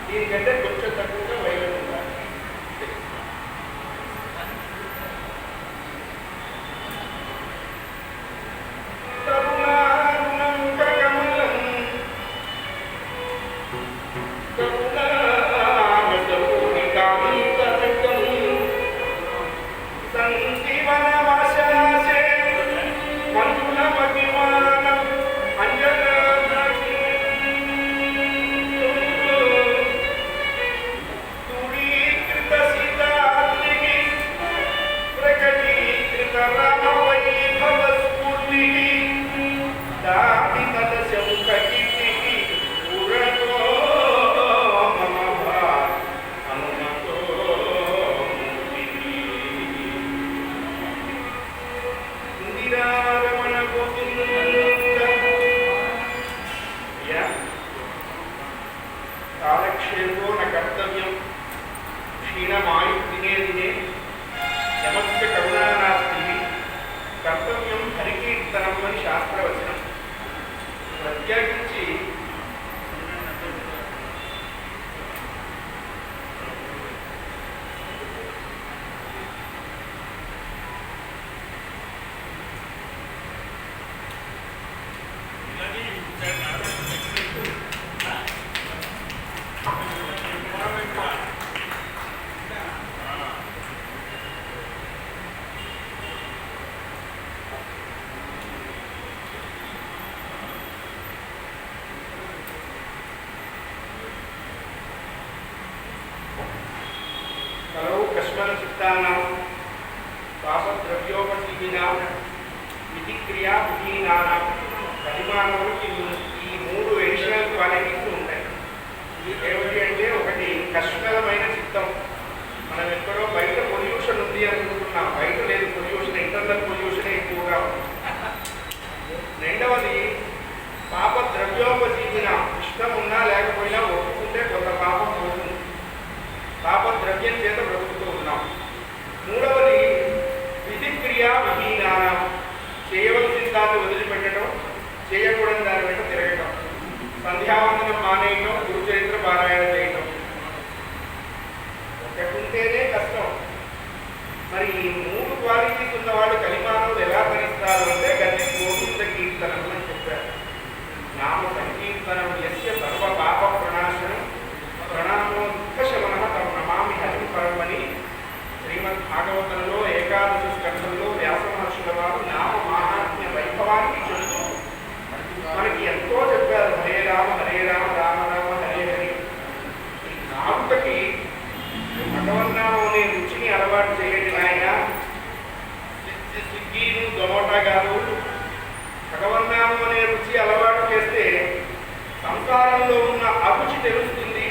దీనికంటే కొంచెం తక్కువగా వైలెంట్ ఉండాలి. కాలక్షేపో న కర్తవ్యం క్షీణమాయు దినే దినే యమస్య కరుణానాస్తి కర్తవ్యం హరికీర్తనం అని శాస్త్రవచనం. ప్రత్యేకించి చిత్తానాం పాపద్రవ్యోపజీవినాం విధిక్రియా విహీనానాం పరిమాణములకి ఈ మూడు ఎడిషనల్ క్వాలిటీస్ ఉంటాయి. ఏమిటి అంటే, ఒకటి కష్టమైన చిత్తం. మనం ఎక్కడో బయట పొల్యూషన్ ఉంది అనుకుంటున్నాం, బయట లేదు పొల్యూషన్, ఇంటర్నల్ పొల్యూషనే ఎక్కువగా ఉంది. రెండవది పాపద్రవ్యోపజీవిన, ఇష్టం ఉన్నా లేకపోయినా ఒప్పుకుంటే కొంత పాపం పోతుంది, పాపద్రవ్యం చేత బ్రతుకుతూ ఉన్నాం. మూడవది విధిక్రియా విహీనానం, చేయవలసిన దాన్ని వదిలిపెట్టడం, చేయకూడని దాని వెంట తిరగటం, సంధ్యావందనం మానేయటం, గురుచరిత్ర పారాయణ చేయటం. ఒకటి ఉంటేనే కష్టం. మరి ఈ మూడు క్వాలిటీస్ ఉన్నవాళ్ళు కలిమానవులు ఎలా భరిస్తారు అంటే, గతి గోవింద కీర్తనం అని చెప్పారు. నామ సంకీర్తనం యస్య సర్వ పాప ప్రణాశనం ప్రణామో దుఃఖశమన తమ నమామి హరి పరమని శ్రీమద్ భాగవతంలో ఏకాదశి స్కంధంలో వ్యాస మహర్షుల వారు నామ మాహాత్మ్య వైభవాన్ని చెబుతూ మనకి ఎంతో చెప్పారు. హరే రామ రామ రామ హరే హరి. ఈ నాలుకకి అలవాటు చేయండి నాయన. స్విగ్గీను జొమాటో కాదు, భగవన్నామం అనే రుచి అలవాటు చేస్తే సంసారంలో ఉన్న అరుచి తెలుస్తుంది,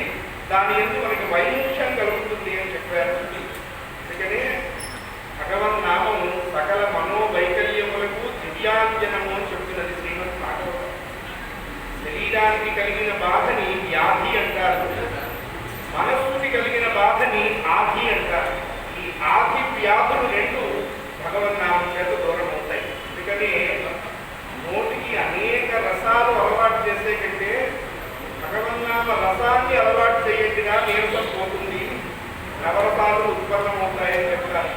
దాని ఎందుకు మనకి వైముఖ్యం కలుగుతుంది అని చెప్పారు. అందుకనే భగవన్నామము సకల మనోవైకల్యములకు దివ్యాంజనము అని చెప్తున్నది శ్రీమద్ భాగవతం. శరీరానికి కలిగిన బాధని వ్యాధి అంటారు, మనస్సుకి కలిగిన బాధని ఆధి అంటారు. ఈ ఆధి వ్యాధులు రెండు భగవన్నామం చేత దూరం అవుతాయి. అందుకనే నోటికి అనేక రసాలు అలవాటు చేసే కంటే భగవన్నామ రసాన్ని అలవాటు చేయండిగా నీరసం పోతుంది, నవరసాలు ఉత్పన్నమవుతాయని చెప్తారు.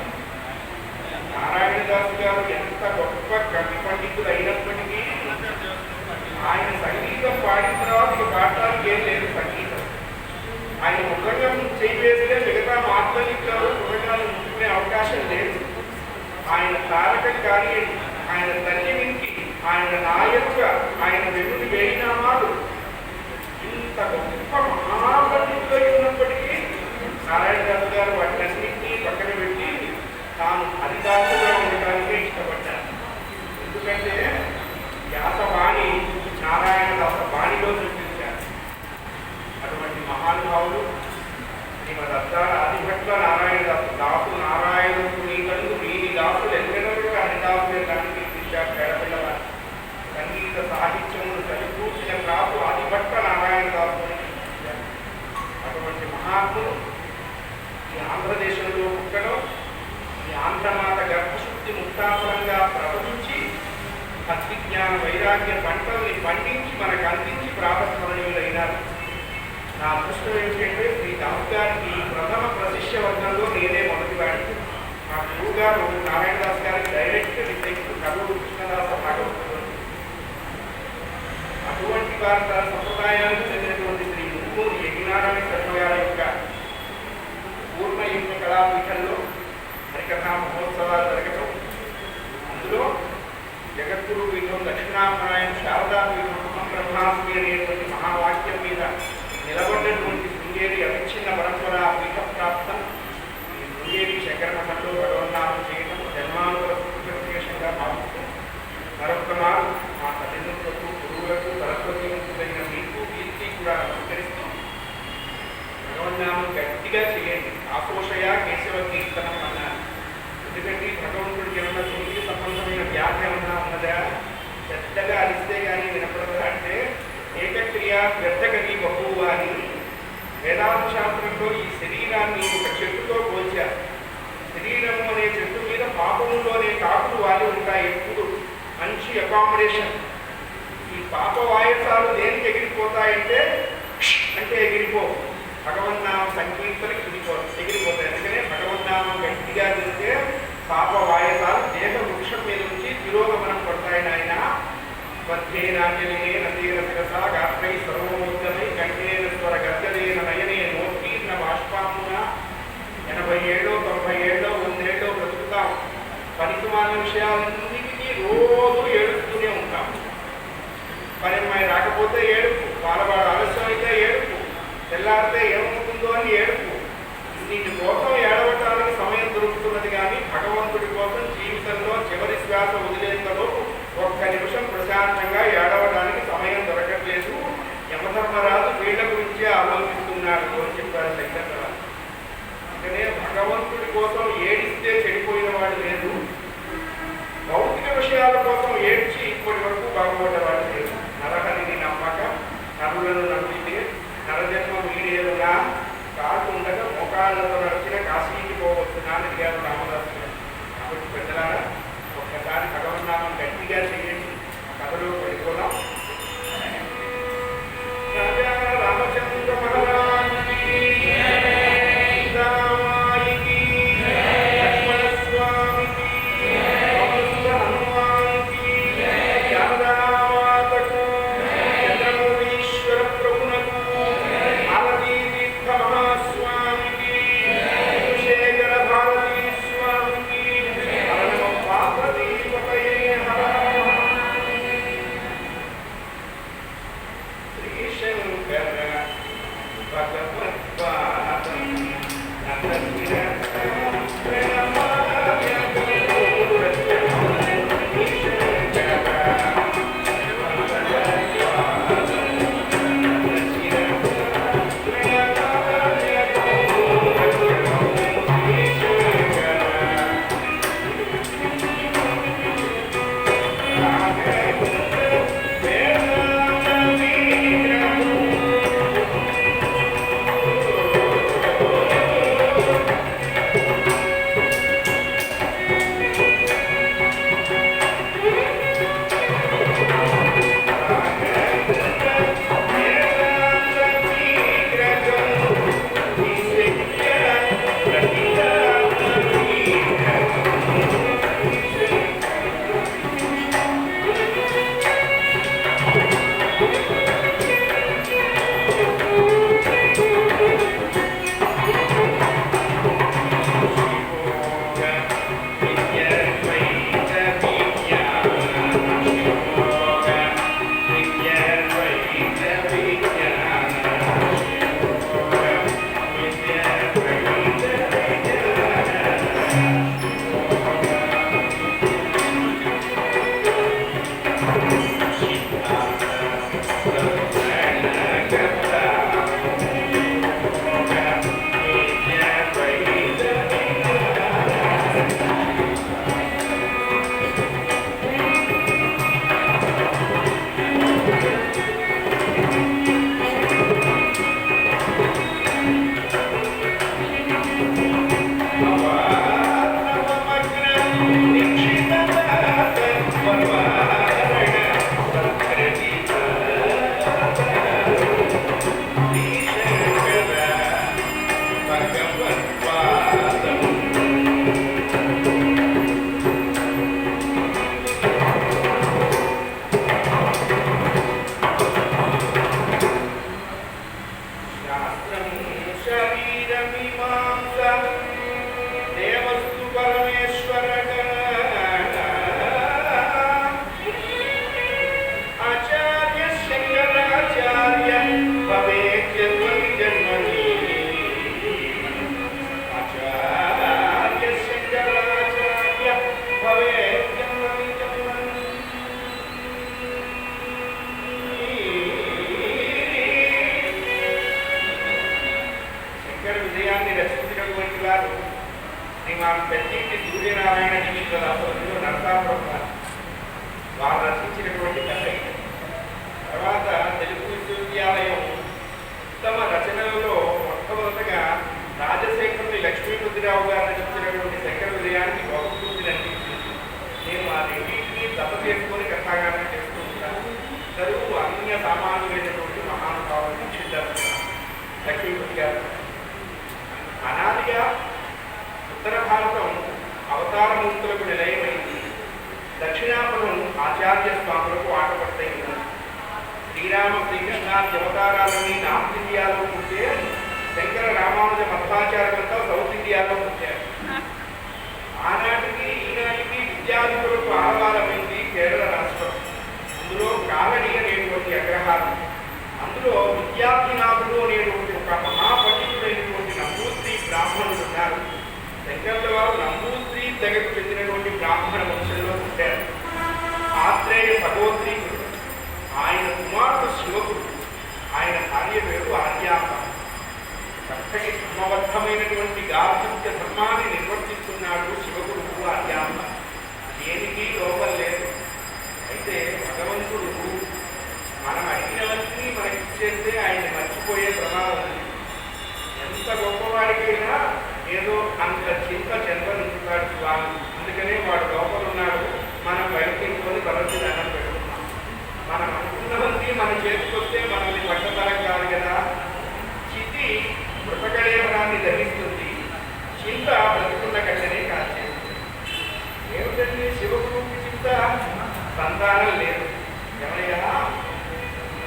నారాయణదాసు గారు ఎంత గొప్ప కవి పండితులు అయినప్పటికీ ఆయన సంగీతం పాడిన తర్వాత పాడటానికి ఏం లేదు. సంగీతం ఆయన మృదంగం చేయివేస్తే మిగతా మాత్రలికలు మృదంగాలు ముట్టుకునే అవకాశం లేదు. ఆయన తారకం కానీ ఆయన తల్లికి ఆయన నాయక ఆయన వెనుడి వేయినామాలు ఇంత గొప్ప మహాపండితులై ఉన్నప్పటికీ నారాయణదాసు గారు వాటినన్నింటినీ పక్కన పెట్టి తాను అధికారులుగా ఉండటానికే ఇష్టపడ్డారు. ఎందుకంటే వ్యాసవాణి నారాయణదాస వాణిలో చూపించారు. అటువంటి మహానుభావులు శ్రీమద్ అద్దాల ఆదిభట్ల నారాయణదాసు దాసు నారాయణుడు నీకందు వీరి దాసులు ఎన్నెన్నరూ హరిదాసులే దాన్ని కీర్తించారు. పేడపిల్లవారు సంగీత సాహిత్యమును చలిపూసిన క్రాపు ఆదిభట్ల నారాయణదాసు అని కీర్తించారు. అటువంటి మహాత్ములు ఈ ఆంధ్రదేశంలో పుట్టడం, ఈ ఆంధ్రమాత గర్భశుద్ధి ముక్తాఫలంగా ప్రవహించి భక్తిజ్ఞాన వైరాగ్య పంటల్ని పండించి మనకు అందించి ప్రాతస్మరణీయులైనారు. నా అదృష్టం ఏంటంటే శ్రీ దాస్ గారికి ప్రథమ ప్రశిష్య వర్గంలో నేనే మొదటివాడిని. మా గురువు గారు నారాయణదాస్ గారికి డైరెక్ట్ డిసైపుల్ కర్నూలు కృష్ణదాస భాగవతుడు. అటువంటి భారత సంప్రదాయానికి చెందినటువంటి శ్రీ ముమ్మూరి యజ్ఞనారాయణ శర్మ గారి యొక్క పూర్ణ యజ్ఞ కళాపీఠంలో హరికథా మహోత్సవాలు జరగడం, అందులో జగద్గురు పీఠం దక్షిణామరాయణ శారదా పీఠం బ్రహ్మాస్మి అనేటువంటి మహావాక్యం మీద నిలబడినటువంటి శృంగేరి అవిచ్ఛిన్న పరంపర పీఠ ప్రాప్తం. ఈ శృంగేరి శంకర మఠంలో భగవన్నామం చేయడం జన్మాంతర విశేషంగా భావిస్తూ మరొక మారు మా తల్లిదండ్రులకు గురువులకు సరస్వతీయులైన మీకు కీర్తి కూడా నమస్కరిస్తూ భగవన్నామం గట్టిగా చేయండి. ఆపోషయ కేశవ కీర్తనం అన్నారు. ఎందుకంటే భగవంతుడికి ఏమన్నా శృంగి సంబంధమైన వ్యాధి ఏమన్నా ఉన్నదా, పెద్దగా అరిస్తే కానీ వినపడదా అంటే ఏకక్రియ వ్యర్థగతి బహువు అని వేదాంత శాస్త్రంలో ఈ శరీరాన్ని ఒక చెట్టుతో పోల్చారు. శరీరము అనే చెట్టు మీద పాపములోనే కాకులు వాలి ఉంటాయి. ఎప్పుడు మంచి అకామిడేషన్. ఈ పాప వాయసాలు దేనికి ఎగిరిపోతాయంటే అంటే ఎగిరిపోవు, భగవన్నామం సంకీర్తనకి ఎగిరిపోతాయి. అందుకనే భగవన్నామం గట్టిగా తింటే పాప వాయసాలు దేహ వృక్షం మీద నుంచి తిరోగమనం పడతాయి. ఆయన మధ్యేనాంజలినే నదీన శిరస గాత్రై సర్వోద్యమై కంఠేన స్వర గర్జలేన నయనే నోకీర్ణ బాష్పామున 80 ఏళ్ళో 90 ఏళ్ళో 100 ఏళ్ళో బ్రతుకుతాం. పనికిమాల విషయాలన్నిటికీ రోజు ఏడుస్తూనే ఉంటాం. పని అమ్మాయి రాకపోతే ఏడుపు, పాలవాడు ఆలస్యం అయితే ఏడుపు, తెల్లారితే ఏమవుతుందో అని ఏడుపు. దీని కోసం ఏడవటానికి సమయం దొరుకుతున్నది కానీ భగవంతుడి కోసం జీవితంలో చివరి శ్వాస వదిలేంతలోపు ఒక్క నిమిషం ప్రశాంతంగా ఏడవడానికి సమయం దొరకట్లేదు. యమధర్మరాజు వీళ్ళ గురించే ఆలోచిస్తున్నాడు అని చెప్పారు శంకరరావు. అందుకనే భగవంతుడి కోసం ఏడిస్తే చెడిపోయిన వాడు లేదు, భౌతిక విషయాల కోసం ఏడ్చి ఇప్పటి వరకు బాగుపడ్డవాడు లేదు. నరహరిని నమ్మక నరులను నమ్మితే నరజన్మ వీడేలుగా కాదు ఉండగా మోకాళ్ళతో నడిచిన కాశీకి పోవచ్చునా అని అడిగారు రామదాసు గారు. కాబట్టి పెద్దలారా ఒక్కసారి భగవన్నామం గట్టిగా చేయండి. కథలో పడిపోదాం. రామచంద్ర మహారాజుకి రామాయికి లక్ష్మణస్వామికి హనుమానికి శారదామాతకు చంద్రమౌళీశ్వర ప్రభునకు మాలతీ తీర్థ మహాస్వామికి శంకర విజయాన్ని రచించినటువంటి వారు శ్రీమాన్ పెద్దింటి సూర్యనారాయణ దీక్షితులు నరసాపురం వారు రచించినటువంటి కథ. తర్వాత తెలుగు విశ్వవిద్యాలయం ఉత్తమ రచనలలో మొట్టమొదటగా రాజశేఖరుని లక్ష్మీపతిరావు గారు రచించినటువంటి శంకర విజయానికి బహుమూర్తిని అందించింది. నేను ఆ రెండింటినీ జత చేసుకొని కథాగానం చేస్తూ ఉంటాను. చదువు అన్య సామాన్యులైనటువంటి మహానుభావులను సిద్ధార్థ లక్ష్మీపతి గారు. అనాదిగా ఉత్తర భారతం అవతారమూర్తులకు నిలయమైంది. దక్షిణాపదం ఆచార్య స్వాములకు ఆటపట్టయింది. శ్రీరామ శ్రీకృష్ణాది అవతారాలని నార్త్ ఇండియాలో పుట్టే శంకర రామానుజ మధ్వాచార్యులతో సౌత్ ఇండియాలో పుట్టారు. ఆనాటికి ఈనాటికి విద్యార్థులకు ఆహ్వానమైంది కేరళ రాష్ట్రం. అందులో కాలనీ అనేటువంటి అగ్రహారం. అందులో విద్యార్థినాథుడు అనేటువంటి ఒక మహాపండితుడైనటువంటి నంబూశ్రీ బ్రాహ్మణుడు ఉన్నారు. శంకరుల వారు నంబూశ్రీ తెగకు చెందినటువంటి బ్రాహ్మణ వంశంలో పుట్టారు. ఆత్రేయ సహోద్రీకుడు. ఆయన కుమారుడు శివకుడు. ఆయన భార్య పేరు ఆర్యామ్మ. చక్కటి ధర్మబద్ధమైనటువంటి గార్హస్థ్య ధర్మాన్ని నిర్వర్తిస్తున్నాడు శివగురువు ఆర్యామ్మ. దేనికి లోపం లేదు. అయితే భగవంతుడు మనం అడిగినవన్నీ మనకి ఇచ్చేస్తే ఆయన మర్చిపోయే ప్రమాదం ఉంది. ఎంత గొప్పవాడికైనా ఏదో అంత చింత చెందనుంటాడు స్వామి. అందుకనే వాడు లోపల ఉన్నాడు. మనం బయటికి బలసి దండం పెడుతున్నాం. మనం అనుకున్నవన్నీ మన చేతికొస్తే మనల్ని పట్టతరం కాదు కదా. చితి మృతకళేవరాన్ని ధరిస్తుంది. చింత బ్రతుకున్న గంటనే కాదు. ఏమిటండి శివగురువుకి చింత? సంతానం లేదు. ఏమయ్యా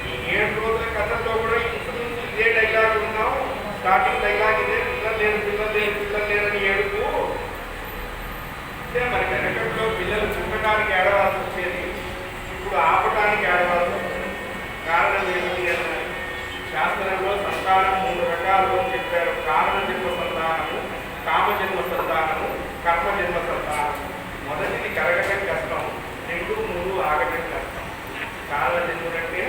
ఈ 7 రోజుల కథల్లో కూడా ఇంచుమించు ఇదే డైలాగ్ ఉన్నాం. స్టార్టింగ్ డైలాగ్ ఇదే, పిల్లలు లేరు పిల్లలు లేరు పిల్లలు లేరని ఏడుపు. అంటే మరి వెనకట్లో పిల్లలు చుట్టడానికి ఏడవాల్సి వచ్చేది, ఇప్పుడు ఆపటానికి ఏడవాల్సి వస్తుంది. కారణం ఏమిటి అన్నారు. శాస్త్రంలో సంతానం 3 రకాలు అని చెప్పారు. కారణ జన్మ సంతానము, కామజన్మ సంతానము, కర్మజన్మ సంతానము. మొదటిది కలగటం కష్టం, 2, 3 ఆగటం కష్టం. కారణ జన్ముడంటే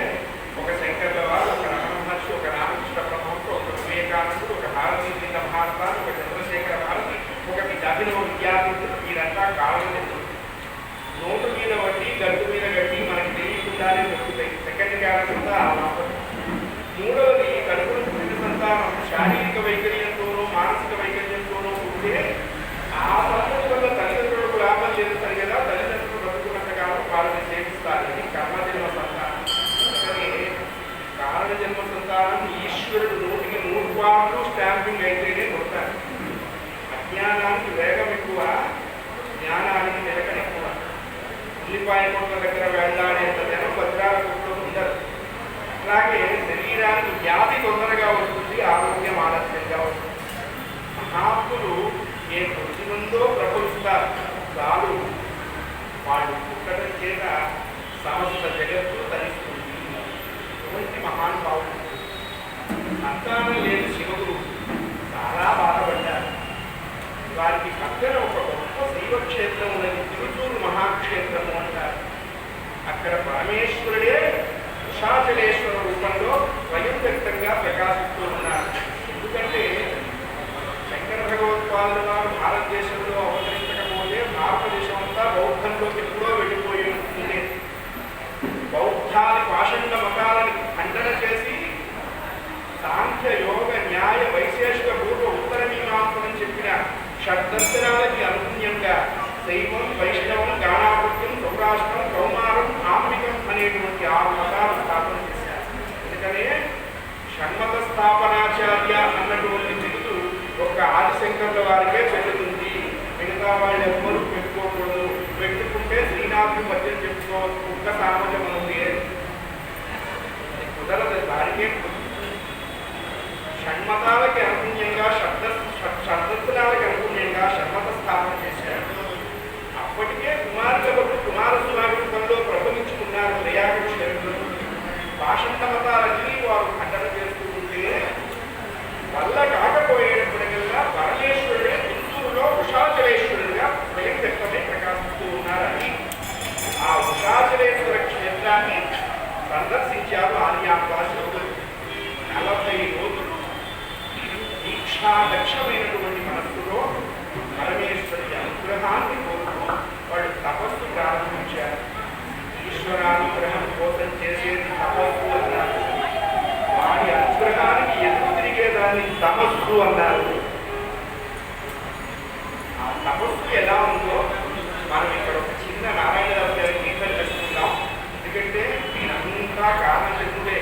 ఒక శంకర్ల వారు, ఒక రమణ మహర్షి, ఒక రామకృష్ణ పరమహంస, ఒక వివేకానందుడు, ఒక భారతీ లింగ మహాత్మాలు, ఒక చంద్రశేఖర భారతి, ఒక అభినవ విద్యార్థులు. వీరంతా కారణ జన్ముడు. నోటు మీద వడ్డీ, గట్టు మీద గట్టి మనకి తెలియకుండానే దొరుకుతాయి. సెకండ్ క్యారెక్టర్ ఆ మాత్రం. మూడవది కడుపును పుట్టిన సంతానం శారీరక వైకల్యంతోనూ మానసిక వైకల్యంతోనూ పుట్టే ఆ సంతతి వల్ల తల్లిదండ్రులకు లాభం చేస్తారు కదా. తల్లిదండ్రులు బ్రతుకున్నంత కాలం వాళ్ళని సేవిస్తారు. ఇది కర్మజన్మ సంతానం. అందుకని కారణ జన్మ సంతానం ఈశ్వరుడు 100కి 100 పాటలు స్టాంపింగ్ అయితేనే కొడతారు. అజ్ఞానానికి వేగం ఎక్కువ, జ్ఞానానికి నిలకడ ఎక్కువ. ఉల్లిపాయ కొట్ల దగ్గర వెళ్ళాడేంత జనం భద్రాల కొట్లో ఉండరు. అలాగే శరీరానికి వ్యాధి తొందరగా వస్తుంది, ఆరోగ్యం ఆలస్యంగా వస్తుంది. మహాత్ములు ఏ కొద్ది మందో ప్రబలుస్తారు చాలు, వాళ్ళు పుట్టడం చేత సమస్త జగత్తు తరిస్తుంది. ఇటువంటి మహానుభావులు. సంతానం లేదు శివగురు. చాలా బాధపడ్డారు. వారికి పక్కన ఒక గొప్ప శైవక్షేత్రం ఉన్నది, తిరుచూరు మహాక్షేత్రము అంటారు. అక్కడ పరమేశ్వరుడే వృషాచలేశ్వర రూపంలో స్వయం వ్యక్తంగా ప్రకాశిస్తూ ఉన్నారు. ఎందుకంటే శంకర భగవత్పాదుల వారు భారతదేశంలో అవతరించకపోతే భారతదేశం అంతా బౌద్ధంలోకి ఎప్పుడో వెళ్ళిపోయి ఉంటుంది. బౌద్ధాది పాషండ మతాలను ఖండన చేసి సాంఖ్య యోగ న్యాయ వైశేషిక పూర్వ ఉత్తర మీమాంసనం చెప్పిన షడ్దర్శనాలకి అనుగుణ్యంగా శైవం, వైష్ణవం, గాణాపత్యం, సౌరాష్ట్రం, కౌమారం, ఆత్మికం అనేటువంటి 6 మతాలు స్థాపన చేశారు. అందుకనే షణ్మత స్థాపనాచార్య అన్నటువంటి బిరుదు ఒక ఆదిశంకరుల వారికే చెల్లుతుంది. మిగతా వాళ్ళు ఎవ్వరూ పెట్టుకోకూడదు. పెట్టుకుంటే శ్రీనాథుని మధ్య చెప్పుకోవచ్చు. ఒక్క సామర్థ్యం ఉంది, కుదరదు. వారికే షణ్మతాలకి అనుగుణ్యంగా షడ్దర్శనాలకి అనుగుణ్యంగా షణ్మత స్థాపన చేశారు. అప్పటికే కుమారుల బట్టి కుమారస్వామిలో ప్రబలించుకున్నారు దయాకృష్ణులు. భాషంత మతాలన్నీ వారు ఖండన చేస్తూ ఉంటే వల్ల కాకపోయేటప్పటికల్లా పరమేశ్వరుడే చిత్తూరులో వృషాచలేశ్వరుడిగా స్వయం వ్యక్తమై ప్రకాశిస్తూ ఉన్నారని ఆ వృషాచలేశ్వర క్షేత్రాన్ని సందర్శించారు ఆర్యామ్మ శివగురు. 40 రోజులు దీక్ష ఇచ్ఛాదక్షమైనటువంటి మనస్సులో పరమేశ్వరుడి అనుగ్రహాన్ని కోరుతూ వాళ్ళు తపస్సు ప్రారంభించారు. ఈశ్వరానుగ్రహం కోసం చేసేది తపస్సు అన్నారు. వాడి అనుగ్రహానికి ఎదురు తిరిగేదాన్ని తపస్సు అన్నారు. ఆ తపస్సు ఎలా ఉందో మనం ఇక్కడ ఒక చిన్న నారాయణరావు గారి గీతం చేసుకుందాం. ఎందుకంటే దీనంతా కారణం చెప్పుడే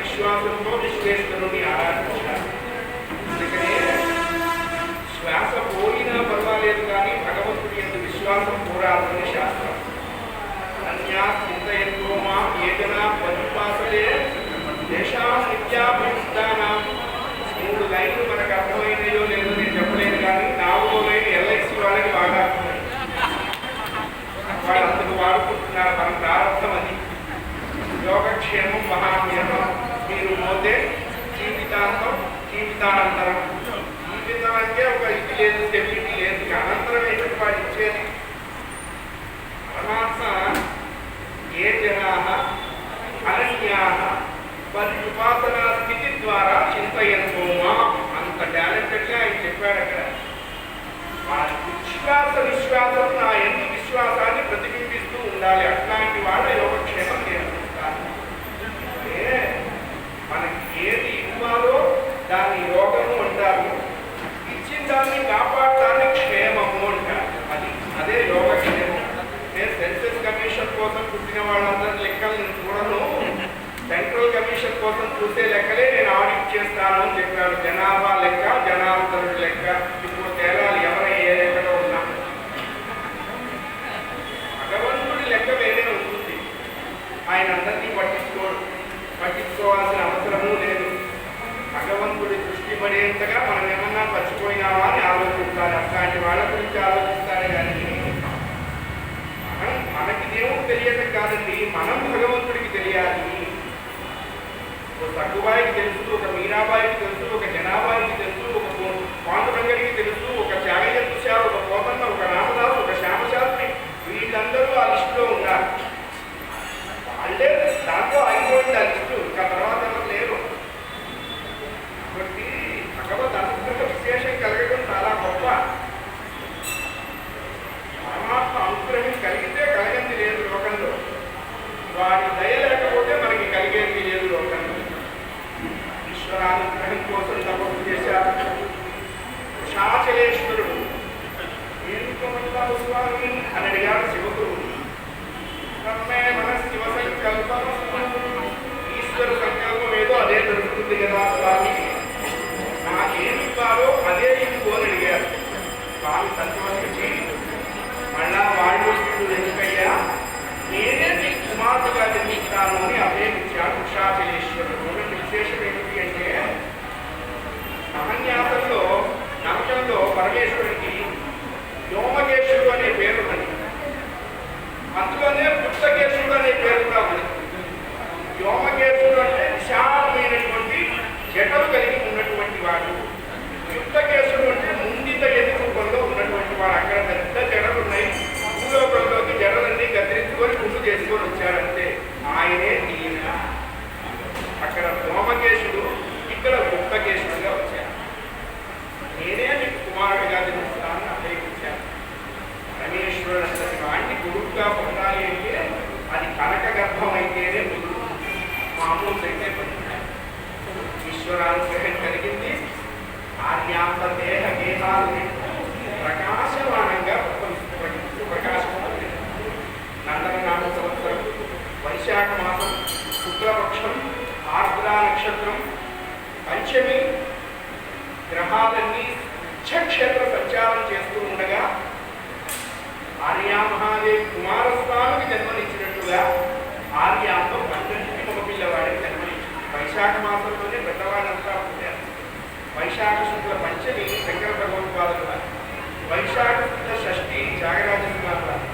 విశ్వాసంతో విశ్వేశ్వరుని ఆరాధించాలి. అందుకనే శ్వాస పోయినా పర్వాలేదు కానీ భగవంతుడి యొక్క విశ్వాసం పోరాదని శాస్త్రం. అన్యా చింతయంతో మా ఏదైనా పరిపాసలే దేశాం నిత్యాభిష్టానం. 3 లైన్లు మనకు అర్థమైనయో లేదో నేను చెప్పలేను కానీ 4వ లైన్ ఎల్ఐసి వాళ్ళకి బాగా అర్థమైంది. వాళ్ళందుకు వాడుకుంటున్నారు. మన ప్రారంభం అది. యోగక్షేమం మహామ్యమం. మీరు పోతే జీవితాంతం జీవితానంతరం. జీవితం అంటే ఒక ఇది లేదు, స్టెబిలిటీ లేదు. అనంతరం ఏంటంటే వాడు ఇచ్చేది. పరమాత్మ ఏ జనా అనన్యా పరిపాసనా స్థితి ద్వారా చింతయంతోమా అంత టాలెంటెడ్గా ఆయన చెప్పాడు అక్కడ. విశ్వాసం నా ఎందు విశ్వాసాన్ని ప్రతిబింబిస్తూ ఉండాలి. అట్లాంటి వాళ్ళ యోగక్షేమం నేర్పిస్తాను. అంటే మనకి ఏది ఇవ్వాలో దాన్ని యోగము అంటారు, ఇచ్చిన దాన్ని కాపాడటాన్ని క్షేమము అంటారు. అదే యోగక్షేమం. నేను సెన్సస్ కమిషన్ కోసం పుట్టిన వాళ్ళందరి లెక్కలు నేను చూడను, సెంట్రల్ కమిషన్ కోసం చూసే లెక్కలే నేను ఆడిట్ చేస్తాను అని చెప్పాడు. జనాభా లెక్క, జనాంతరుడి లెక్క. ఇప్పుడు తేలాలి ఎవరు ఏ లెక్కలో ఉన్నా. భగవంతుడి లెక్క వేరే ఉంటుంది. ఆయన అందరినీ పట్టించుకోవాల్సిన అవసరము లేదు. భగవంతుడి దృష్టి పడేంతగా మనం ఏమన్నా మర్చిపోయినావా అని ఆలోచిస్తారు. అట్లాంటి వాళ్ళ గురించి ఆలోచిస్తారు. కానీ మనకి దేవుడు తెలియటం కాదండి, మనం భగవంతుడికి తెలియాలి. ఒక సగ్గుబాయికి తెలుసు, ఒక మీరాబాయికి తెలుసు, ఒక జనాబాయికి తెలుసు, ఒక పాండురంగడికి తెలుసు, ఒక త్యాగయ్య చూశారు, ఒక పోతన్న, ఒక రామదాసు, ఒక శ్యామశాస్త్రి. వీళ్ళందరూ ఆ లిస్టులో ఉన్నారు. వాళ్ళే దాంట్లో అయిపోయింది ఆ లిస్టు. ఇంకా తర్వాత ఎవరు లేరు. కాబట్టి భగవద్ అనుగ్రహ విశేషం కలగడం చాలా గొప్ప. పరమాత్మ అనుగ్రహం కలిగితే కలగంది లేదు లోకంలో. వారి దయ లేకపోతే మనకి కలిగేది లేదు లోకంలో. ఈశ్వరానుగ్రహం కోసం తపస్సు చేశారు. క్షురాచలేశ్వరుడు ఏనుకోమంటారు స్వామి అని అడిగాడు శివగురువు. తన్మే మన శివ సంకల్పం, ఈశ్వర సంకల్పం ఏదో అదే దొరుకుతుంది కదా స్వామి, నాకేమిస్తారో అదే ఇవ్వు అని అడిగారు. స్వామి సంతోషించి మళ్ళా వాళ్ళు ఎందుకయ్యా నేనే నీకు కుమార్తెగా జన్మిస్తాను అని అభయమిచ్చాడు వృషాచలేశ్వరుడు. విశేషం ఏమిటి అంటే మహన్యాసంలో నరకంలో పరమేశ్వరుడికి వ్యోమకేశుడు అనే పేరు ఉన్నది. అందులోనే పుస్తకేశుడు అనే పేరు కూడా ఉన్నది. వ్యోమకేశుడు అంటే విశాలమైనటువంటి జటలు కలిగి ఉన్నటువంటి వాడు. యుక్తకేశుడు అంటే ముండిత ఎదుగులో ఉన్నటువంటి వాడు. అక్కడ పెద్ద జడలు ఉన్నాయి, భూలోకంలోకి జడలన్నీ కత్తిరించుకొని గుండు చేసుకొని వచ్చాడంటే ఆయనే ఈయన. అక్కడ వ్యోమకేశుడు, ఇక్కడ గుప్తకేశుడుగా వచ్చాడు. నేనే మీకు కుమారుడిగా జన్మిస్తానని అభయమిచ్చాను. పరమేశ్వరుడు అంతటి వాడిని గురువుగా పొందాలి అంటే అది కనక గర్భం అయితేనే గురువు, మామూలు అయితే ఈశ్వరానుగ్రహం కలిగింది. ఆర్యాంత దేహ గేహాలు ప్రకాశమానంగా ప్రకాశం. నందననామ సంవత్సరం వైశాఖ మాసం శుక్లపక్షం ఆర్ద్రా నక్షత్రం పంచమి గ్రహాలన్నీ క్షేత్ర సంచారం చేస్తూ ఉండగా ఆర్యామహాదేవి కుమారస్వామికి జన్మనిచ్చినట్టుగా ఆర్యాంలో 12 మగ పిల్లవాడికి జన్మనిచ్చింది. వైశాఖ మాసంలోనే పెద్దవాళ్ళంతా పుట్టారు. వైశాఖ శుక్ల పంచమి శంకర భగవత్పాదుల వారు, వైశాఖ శుక్ల షష్ఠి త్యాగరాజ స్వామి వారు,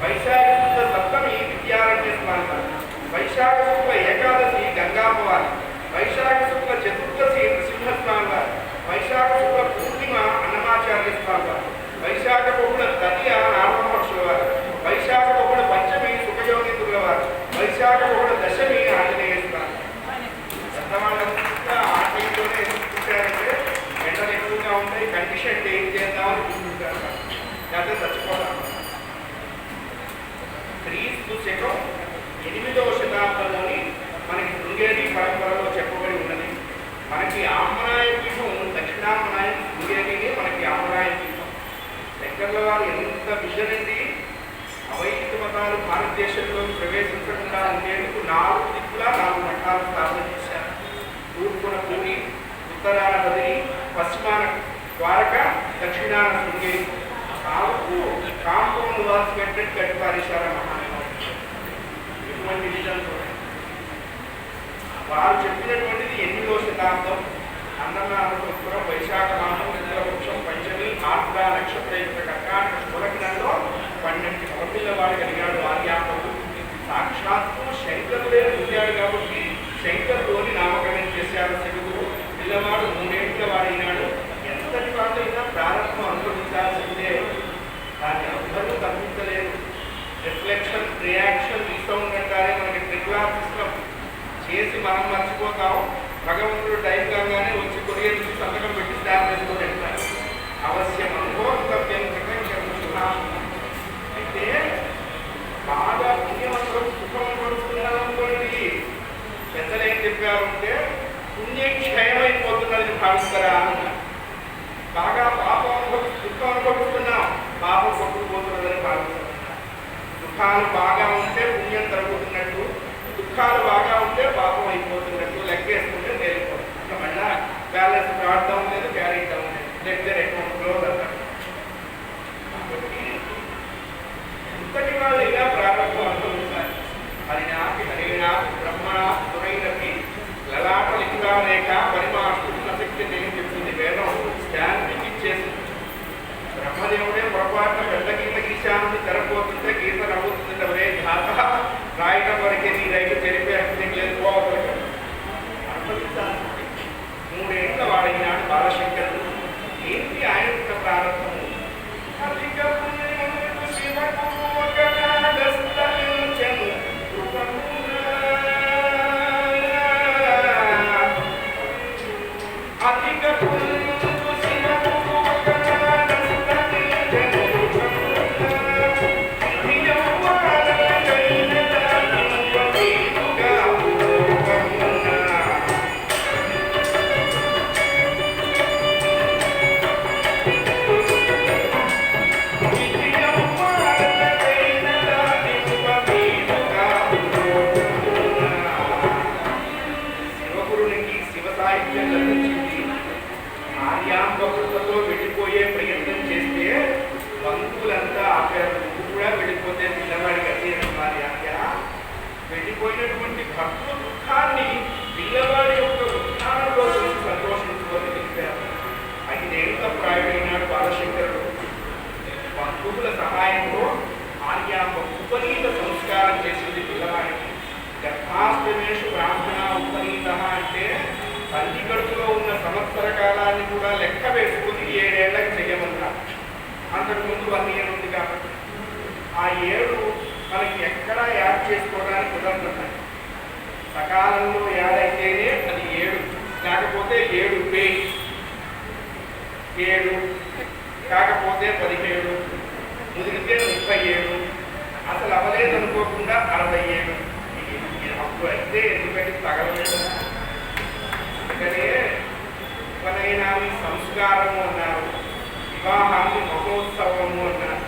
వైశాఖ శుక్ల సప్తమి విద్యారణ్య స్వామి వారు, వైశాఖ శుక్ల ఏకాదశి గంగామ్మ వారు, వైశాఖ శుక్ల చతుర్దశి నృసింహస్వామి వారు, వైశాఖ శుక్ల పూర్ణిమ అన్నమాచార్య స్వామి వారు, వైశాఖ బహుళ తదియ రామమహర్షుల వారు, వైశాఖ బహుళ పంచమి సుఖయోగితుల వారు, వైశాఖ బహుళ దశమి ఆంజనేయ స్వామి. పెద్దవాళ్ళంతా ఆ టైంలోనే చూశారంటే ఎండలు ఎక్కువగా ఉంటాయి, కండిషన్ ఏం చేద్దామని చూసుకుంటారు, లేకపోతే చచ్చిపోతాం. క్రీస్తు శకం 8వ శతాబ్దంలోని మనకి శృంగేరి పరంపరలో చెప్పబడి ఉన్నది. మనకి ఆమ్నాయ పీఠం దక్షిణామ్నాయ శృంగేరిని మనకి ఆమ్నాయ పీఠం. శంకర్ల వారు ఎంత విజన్ అండి, అవైదిక మతాలు భారతదేశంలో ప్రవేశించకుండా ఉండేందుకు 4 దిక్కులా 4 మఠాలు స్థాపన చేశారు. తూర్పున పూరి, ఉత్తరాన బదిరి, పశ్చిమాన ద్వారక, దక్షిణాన శృంగేరి. 4 కాంపౌండ్ వాల్స్ పెట్టినట్టు కట్టిపారేశారు మహానుభావులు. ఎటువంటి విజన్ చూడండి. వారు చెప్పినటువంటిది 8వ శతాబ్దం నందనాథపురం వైశాఖ మాసం శుక్లపక్షం పంచమి ఆర్ద్ర నక్షత్రయుక్త కర్కాటక శుభలగ్నంలో 12 మగపిల్లవాడు కలిగాడు ఆర్యాంబుడు. సాక్షాత్తు శంకరుడే పుట్టాడు కాబట్టి శంకరులోని నామకరణం చేశారు శివుడు. పిల్లవాడు 3 ఏళ్ల వాడైనాడు. ఎంతటి వాడైనా ప్రారంభం అనుభవించాల్సిందే, దాన్ని అందరూ తప్పించలేదు. రిఫ్లెక్షన్, రియాక్షన్, రీసౌండ్ అంటారే మనకి ట్రిగ్లార్ సిస్టమ్ చేసి మనం మర్చిపోతాం. భగవంతుడు టైం కాగానే వచ్చి కొరియర్ నుంచి సంతకం పెట్టి స్టాంప్ వేసుకొని వెళ్తారు. అవశ్యం అనుభవస్తవ్యం అయితే బాగా పుణ్యవంతులు సుఖం అనుభవిస్తున్నారనుకోండి. పెద్దలు ఏం చెప్పారు అంటే పుణ్యం క్షయమైపోతున్నదని భావిస్తారా అన్నారు. బాగా పాపం దుఃఖం అనుభవిస్తున్నాం, పాపం కొట్టుకుపోతున్నదని భావిస్తున్నారు. సుఖాలు బాగా ఉంటే పుణ్యం తరుగుతున్నట్టు, దుఃఖాలు బాగా ఉంటే పాపం అయిపోతున్నట్టు లెక్కేసుకుంటే తేలిపోతుంది. ఇంకా మళ్ళా బ్యాలెన్స్ రావడం లేదు, క్యారీ డౌన్ లేదు, లెక్చర్ అకౌంట్ క్లోజ్ అన్నారు. కాబట్టి ఇంతటి వాళ్ళైనా ప్రారంభం అనుభవించాలి. హరినాథి హరినా బ్రహ్మణ దురైనకి లలాట లింగాలేక పరిమాష్టున్న శక్తి నేను చెప్తుంది వేదం. స్టాంపింగ్ ఇచ్చేసింది. బ్రహ్మదేవుడే పొరపాటున పెద్ద గీత గీశాను తెరపోతుంటే గీత నవ్వుతుంది. ఒరే ఘాత రాయటం వరకే నీ రైతు తెలిపే హక్యం లేదు, పోవాలి అనుభవించాలి. 3 ఏళ్ల వాడైనాడు బాలశంకరుడు. ఏంటి ఆయన యొక్క ప్రారంభము? కాకపోతే 17, ముదిరితే 37, అసలు అవ్వలేదు అనుకోకుండా 67. అప్పుడు అయితే ఎందుకంటే తగలలేదు. అందుకనే ఉపనయనాన్ని సంస్కారము అన్నారు, వివాహాన్ని మహోత్సవము అన్నారు.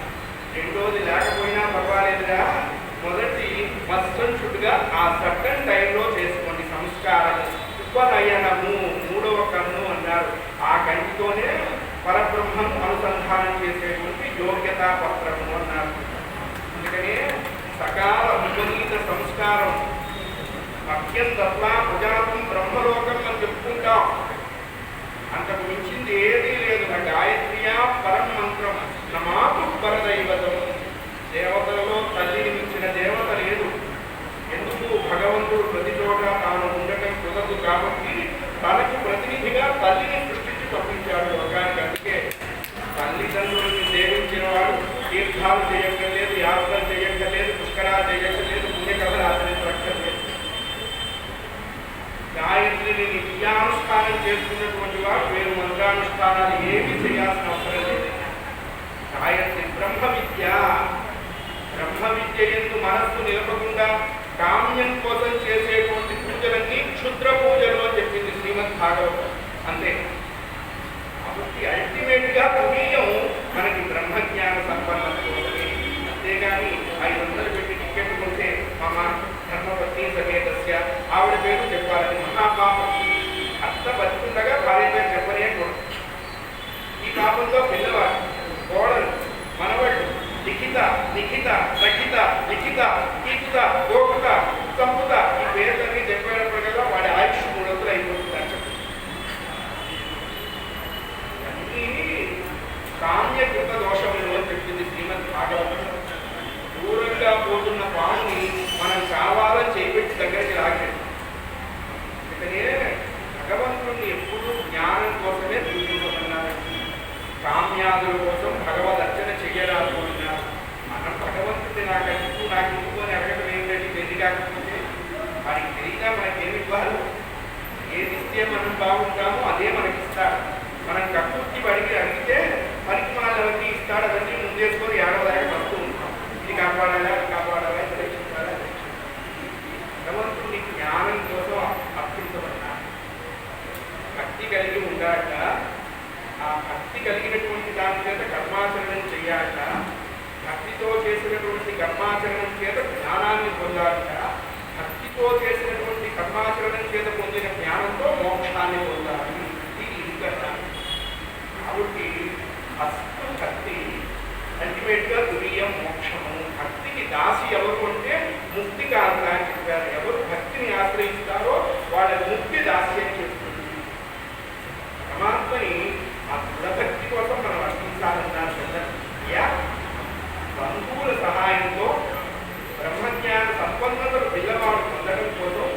రెండోది లేకపోయినా పర్వాలేదుగా, మొదటి మస్టన్షుడ్గా ఆ సర్టన్ టైంలో చేసుకోండి సంస్కారాలు. ఉపనయనము మూడవ కన్ను అన్నారు. ఆ కంటితోనే పరబ్రహ్మం అనుసంధానం చేసేటువంటి యోగ్యతా పత్రము అన్నారు. అందుకనే సకాల విపరీత సంస్కారం మధ్యం తత్వ ప్రజాతం బ్రహ్మలోకం అని చెప్పుకుంటాం. అంతకు మించింది ఏదీ లేదు. నా గాయత్రియా పరం మంత్రం నమాకు పరదైవతం. దేవతలలో తల్లిని మించిన దేవత లేదు. ఎందుకు? భగవంతుడు ప్రతి చోట తాను ఉండటం కుదరదు కాబట్టి తనకు ప్రతినిధిగా తల్లిని సృష్టించి పంపించాడు లోకానికి. అందుకే తల్లిదండ్రులని సేవించిన వాడు తీర్థాలు చేయక్కర్లేదు, యాత్రలు చేయక్కర్లేదు, పుష్కరాలు చేయక్కర్లేదు, పుణ్యకథలు ఆచరించక్కర్లేదు. గాయత్రిని నిత్యానుష్ఠానం చేసుకున్నటువంటి వాడు వేరు మంత్రానుష్ఠానాలు ఏమీ చేయాల్సిన అవసరం లేదు. గాయత్రి బ్రహ్మ విద్య. బ్రహ్మ విద్య ఎందు మనస్సు నిలపకుండా కామ్యం కోసం చేసేటువంటి పూజలన్నీ క్షుద్ర పూజలు అని చెప్పింది శ్రీమద్ భాగవతం. అంతే. కాబట్టి అల్టిమేట్ గా పుణ్యం మనకి బ్రహ్మజ్ఞాన సంపన్నత కోసమే. అంతేగాని 500 పెట్టి టికెట్ కొంటే మమ ధర్మపత్ని సమేతస్య ఆవిడ పేరు చెప్పాలని మహాపాపం. అత్త బతుకుండగా భార్య పేరు చెప్పనే కూడదు. ఈ పాపంతో పిల్లవాడు, కోడలు, మనవాళ్ళు, లిఖిత, లిఖిత, రఖిత, లిఖిత, కీకుత, గోకుత, సంపుత ఈ పేర్లన్నీ చెప్పేటప్పుడు కదా వాడి ఆయుష్ 300 అయిపోతుంది అని చెప్పి. అన్నీ కామ్యకృత దోషములు అని చెప్పింది శ్రీమద్ భాగవతం. దూరంగా పోతున్న పాముని మనం కావాలని చేపెట్టి దగ్గరికి లాగలేదు. అందుకనే భగవంతుడిని ఎప్పుడూ జ్ఞానం కోసమే పూజించమన్నారు. కామ్యాదుల కోసం భగవద్ అర్చన చెయ్యరాదు అన్నారు. మనం భగవంతుడిని నాకు ఎందుకు అని అడగడం ఏంటంటే పెళ్లి కాకపోతే వారికి తెలియదా మనకేమి ఇవ్వాలి? ఏది ఇస్తే మనం బాగుంటామో అదే మనకిస్తాడు. మనం కక్కుర్తి అడిగితే పనికి మనల్ని ఇస్తాడు. అవన్నీ ముందేసుకొని ఏడవదాకా వస్తూ ఉంటాం. ఇది కాపాడాలా, అది కాపాడాలా, పరీక్షించాలా. భగవంతుడిని జ్ఞానం కోసం అర్పించమన్నా భక్తి కలిగి ఉండాక, ఆ భక్తి కలిగినటువంటి దాని చేత కర్మాచరణం చెయ్యాక, భక్తితో చేసినటువంటి కర్మాచరణం చేత జ్ఞానాన్ని పొందాక, భక్తితో చేసినటువంటి కర్మాచరణం చేత పొందిన జ్ఞానంతో మోక్షాన్ని పొందాలి. ఇది కదా. కాబట్టి అస్తం భక్తి అల్టిమేట్గా తురీయం మోక్షము. భక్తికి దాసి ఎవరు అంటే ముక్తి కాదు అని చెప్పారు. ఎవరు భక్తిని ఆశ్రయిస్తారో వాళ్ళ ముక్తి దాస్యం చేస్తుంది. పరమాత్మని ఆ దృఢభక్తి కోసం మనం అర్పించాలన్నారు కదా. బంధువుల సహాయంతో బ్రహ్మజ్ఞాన సంపన్నతలు పిల్లవాడు పొందడం కోసం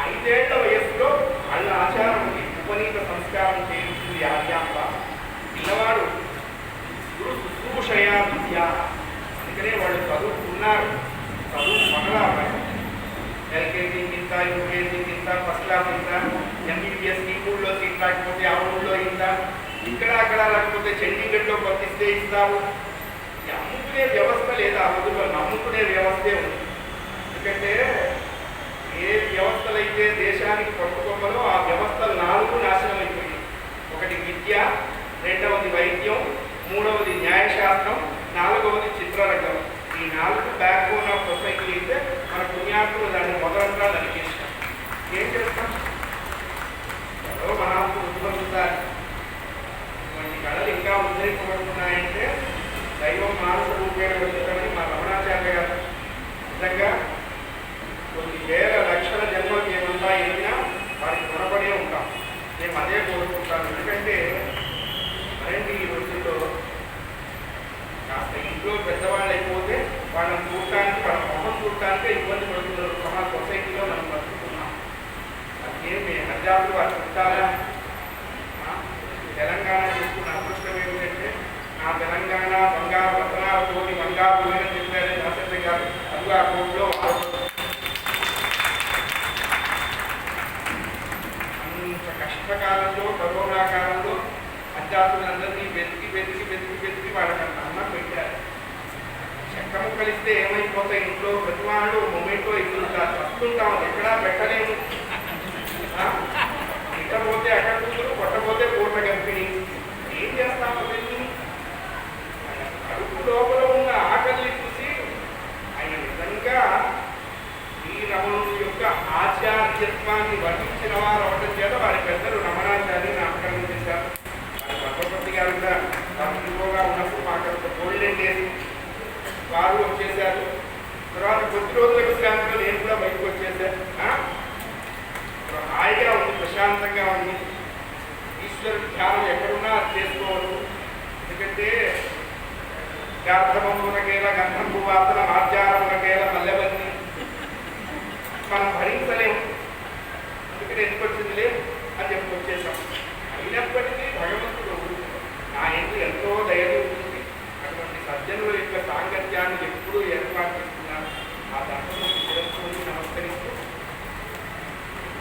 5 ఏళ్ల వయస్సులో వాళ్ళ ఆచారం ఉపనీత సంస్కారం చేయించింది ఆర్యాంబ. పిల్లవాడు గురు శుశ్రూషయా విద్య. అందుకనే వాళ్ళు చదువుకున్నారు. చదువు మొదలాలి. ఎల్కేజీ ఇంత, యూకేజీ ఇంత, ఫస్ట్ క్లాస్ ఇంత, ఎంబీబీఎస్ ఈ ఊళ్ళో సీట్ రాకపోతే ఆ ఊళ్ళో ఇంత, ఇక్కడ అక్కడ లేకపోతే చండీగఢ్లో వర్తిస్తే ఇస్తావు. అమ్ముకునే వ్యవస్థ లేదా ఆ రోజుల్లో నమ్ముకునే వ్యవస్థే ఉంది. ఎందుకంటే ఏ వ్యవస్థలైతే దేశానికి పట్టుకోమలో ఆ వ్యవస్థలు 4 నాశనం అయిపోయాయి. ఒకటి విద్య, రెండవది వైద్యం, మూడవది న్యాయశాస్త్రం, 4వది చిత్రరంగం. ఈ 4 బ్యాక్ బోన్ ఆఫ్ సొసైటీ అయితే మన పుణ్యాత్ములు దాన్ని మొదలంతా నరికేస్తాం. ఏం చేస్తాం? ఎవరో మహాత్ములు ఉద్భవిస్తారు. ఇటువంటి కళలు ఇంకా ఉద్ధరించబడుతున్నాయంటే దైవం మానస రూపేణ వచ్చామని మా రమణాచార్య గారు నిజంగా కొన్ని వేల లక్షల జన్మలు ఏమంతా ఎదిగినా వారికి రుణపడే ఉంటాం. నేను అదే కోరుకుంటాను. ఎందుకంటే మరండి ఈ రోజుల్లో కాస్త ఇంట్లో పెద్దవాళ్ళు అయిపోతే వాళ్ళని చూడటానికి, వాళ్ళ మొహం చూడటానికే ఇబ్బంది పడుతున్నారు. సమాజ సొసైటీలో మనం బతుకుతున్నాం. అదేమి హజార్లు వారు చుట్టాలా? తెలంగాణ చేసుకున్న అదృష్టం ఏమిటంటే నా తెలంగాణ బంగారు రత్నాలతోటి బంగారు పోయిన చెప్పారు శాస్త్రి గారు. అది ఆ కోర్టులో అంత కష్టకాలంలో, కరోనా కాలంలో అధ్యాత్ములందరినీ వెతికి వెతికి వెతికి వెతికి వాళ్ళకి అంత అన్నం పెట్టారు. చెక్క ముక్కలిస్తే ఏమైపోతాయి, ఇంట్లో ప్రతి వాళ్ళు మొమెంటో ఎదురుతారు, వస్తుంటాం, ఎక్కడా పెట్టలేము. ఇట్టపోతే అక్కడ కూతురు, కొట్టపోతే పూర్ణ గర్భిణి, ఏం చేస్తామో తెలియదు. అడుగు లోపల ఉన్న ఆకలిని చూసి ఆయన నిజంగా ఈ రమణుడు యొక్క ఆచార్యత్వాన్ని వర్ణించిన వారు అవడం చేత వారి పెద్దలు రమణాచార్యుని నామకరణం చేశారు. వారి పద్మపతి గారు కూడా వారు ఎక్కువగా ఉన్నప్పుడు మాకు గోల్డెన్ డేస్ వారు వచ్చేసారు. తర్వాత కొద్ది రోజుల విశ్రాంతిలో నేను కూడా బయటకు వచ్చేసాను. హాయిగా ఉంది, ప్రశాంతంగా ఉంది. ఈశ్వరుడు ధ్యానం ఎక్కడున్నా అది చేసుకోవచ్చు. ఎందుకంటే గార్ధమమునకేల గంధంపు వాసన ఆచారమునకేల మల్లెవల్లి మనం భరించలేము. అందుకని ఎందుకు వచ్చింది లేదు అని చెప్పి వచ్చేసాం. అయినప్పటికీ భగవంతుడు నా ఎందు ఎంతో దయలు ఉంటుంది. అటువంటి సజ్జనుల యొక్క సాంగత్యాన్ని ఎప్పుడూ ఏర్పాటు చేస్తున్నారు. ఆ దర్శనం చేసుకుని నమస్కరిస్తూ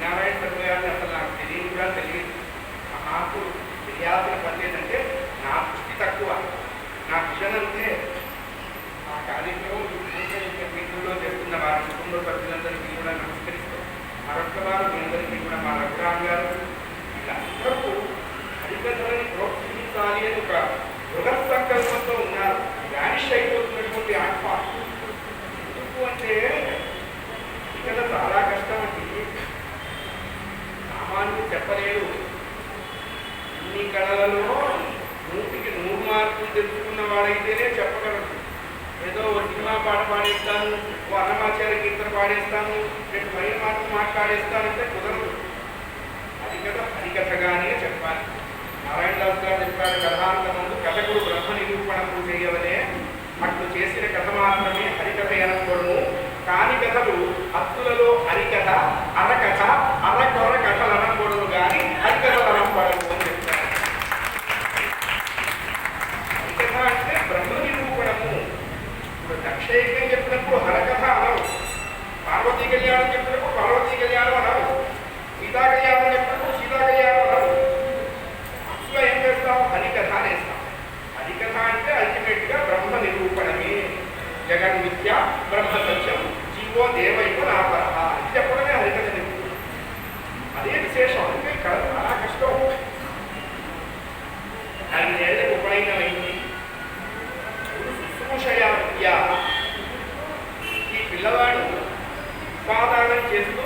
నారాయణ సర్వయాన్ని అసలు నాకు తెలియదు కూడా తెలియదు. నాకు తెలియాల్సిన పని ఏంటంటే నా దృష్టి తక్కువ, నా విజన్ అంతే. ఆ కార్యక్రమం వీధుల్లో చేస్తున్న వారి కుటుంబ సభ్యులందరికీ కూడా నమస్కరిస్తూ మరొక వారు మీ అందరికీ కూడా మా రఘురామ్ గారు వీళ్ళందరూ హరికథలని ప్రోత్సహించాలి అని ఒక బృహత్ సంకల్పంతో ఉన్నారు. వ్యానిష్ అయిపోతున్నటువంటి ఆత్మ ఎందుకు అంటే ఇక్కడ చాలా కష్టం అండి. సామాన్యులు చెప్పలేరు. ఇన్ని కళలలో 100కి 100 మార్కులు తెలుసుకున్న వాడైతేనే చెప్పగలరు. ఏదో ఒక సినిమా పాట పాడేస్తాను, ఓ అన్నమాచార్య కీర్తన పాడేస్తాను, 2 మైలు మాటలు మాట్లాడేస్తానంటే కుదరదు. హరికథగానే చెప్పాలి. నారాయణ దాస్ గారు చెప్పారు, కథాంత ముందు కథకుడు బ్రహ్మ నిరూపణకు చేయవలే, అట్లు చేసిన కథ మాత్రమే హరికథ అనకూడము. కాని కథలు హత్తులలో హరికథ, అరకథ, అరకొర కథలు అనకూడదు కానీ హరికథలు అనకూడదు అని చెప్తారు. హరికథ అంటే బ్రహ్మ నిరూపణము. ఇప్పుడు దక్షయజ్ఞం చెప్పినప్పుడు హరకథ అనవు, పార్వతీ కళ్యాణం చెప్పినప్పుడు పార్వతీ కళ్యాణం అనవు, సీతా కళ్యాణం చెప్పినప్పుడు సీతా కళ్యాణం అనవు. అసలు ఏం చేస్తాం? హరికథ అనేస్తాం. హరికథ అంటే అల్టిమేట్ గా బ్రహ్మ నిరూపణమే. జగన్మిథ్య బ్రహ్మ సత్యం జీవో దేవైవ నాపరః ఇది చెప్పడమే హరికథ నిరూపణ. అదే విశేషం. అంటే ఇక్కడ చాలా కష్టం. 5 ఏళ్ళకి ఉపనయనమైంది. శుశ్రూషయా విద్య. ఈ పిల్లవాడు ఉపాదానం చేస్తూ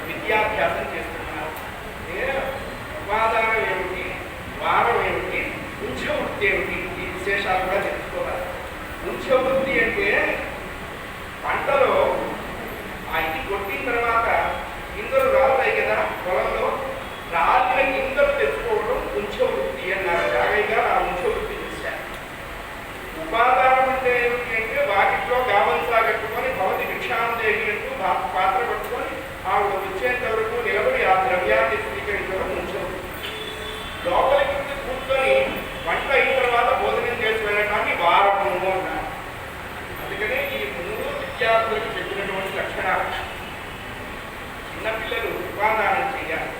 విద్యాభ్యాసం చేస్తున్నారు. ఉపాదానం ఏమిటి, వారం ఏమిటి, ఉంచవృత్తి ఏమిటి, ఈ విశేషాలు కూడా తెలుసుకోవాలి. ఉంచవృత్తి అంటే పంటలో ఆ ఇది కొట్టిన తర్వాత గింజలు రాలుతాయి కదా పొలంలో, రాలిన గింజలు తెచ్చుకోవడం ఉంచవృత్తి అన్నారు. జాగయ్య గారు ఆ ఉంచవృత్తి చేశారు. ఉపాదానం అంటే ఏమిటి అంటే వాటిలో గావంసా కట్టుకొని భవతి భిక్షాం చేసినట్టు పాత్ర పట్టుకొని ఆవిడ వచ్చేంత వరకు నిలబడి ఆ ద్రవ్యాన్ని స్వీకరించడం ఉంచవృత్తి. లోపలికి కూర్చొని వంట అయిన తర్వాత భోజనం చేసి వెళ్ళటాన్ని వారము అన్నారు. అందుకనే ఈ 3 విద్యార్థులకు చెప్పినటువంటి లక్షణాలు. చిన్నపిల్లలు ఉపాదానం చేయాలి.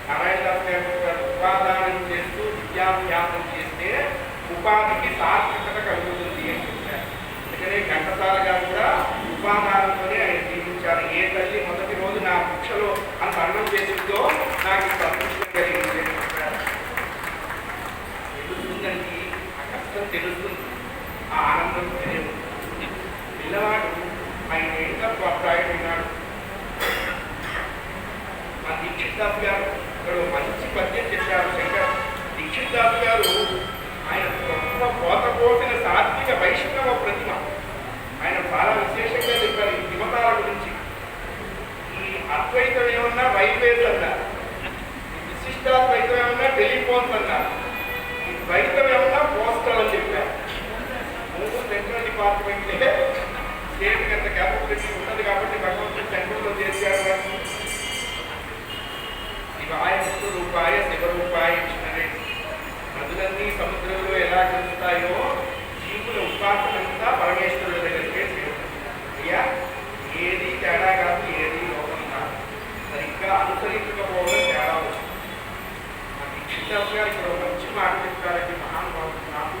నారాయణ దాస్ గారు చెప్పారు, ఉపాదానం చేస్తూ విద్యాభ్యాసం చేస్తే ఉపాధికి సార్థకత కలుగుతుంది అని చెప్పారు. అందుకనే ఘంటసాలగా కూడా ఉపాదానంతోనే ఆయన జీవించారు. ఏ తల్లి మొదటి రోజు నా భిక్షలో అంత అన్నం చేసిందో నాకు ఇంత అదృష్టం కలిగింది అని చెప్పారు. తెలుస్తుందండి, ఆ కష్టం తెలుస్తుంది, ఆ ఆనందం తెలియదు. పిల్లవాడు 5 ఏళ్ళకు అభిప్రాయమైనాడు. మా దీక్షిత్ దాస్ గారు ఇక్కడ మంచి పద్యం చెప్పారు. శంకర్ దీక్షిత్ దాస్ గారు ఆయన గొప్ప కోత కోసిన సాత్విక వైష్ణవ ప్రతిమ. ఆయన చాలా విశేషంగా చెప్పారు ఈ దిమతాల గురించి. ఈ అద్వైతం ఏమన్నా రైల్వేస్ అన్నారు, ఈ విశిష్టాద్వైతం ఏమన్నా టెలిఫోన్స్ అన్నారు, ఈ ద్వైతం ఏమన్నా పోస్టల్ అని చెప్పారు. 3 సెంట్రల్ డిపార్ట్మెంట్లే స్టేట్ అంత క్యాపబిలిటీ ఉన్నది కాబట్టి భగవంతుడు సెంట్రల్లో చేశారు. శివాయ రూపాయ శివరూపాయ కృష్ణనే. నదులన్నీ సముద్రంలో ఎలా కలుస్తాయో జీవుల ఉపాసనంతా పరమేశ్వరుల దగ్గరికే చేరుతుంది. అయ్యా ఏది తేడా కాదు, ఏది లోపం కాదు. సరిగ్గా అనుసరించకపోవడం తేడా వస్తుంది. మా దీక్షిత్ గారు ఇక్కడ మంచి మాట చెప్తారండి. మహానుభావుడు. నాకు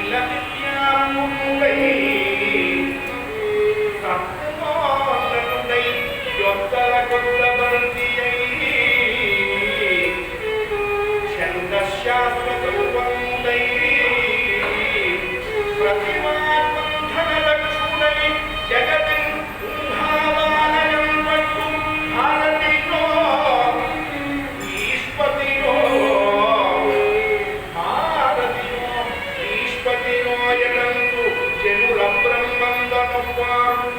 విలపిత్యాముడై సత్యమోన్నతుడై యొత్తల కొత్త బంది అయి ఛందశాస్త్ర సంపన్నుడై ప్రతిమాబంధన లక్షుడై జగతి కుంభావాలయం పట్టు భారతిలో ఈశ్వతిలో భారతిలో ఈశ్వతిలో ఎడందు జనుల బ్రహ్మందనవాడు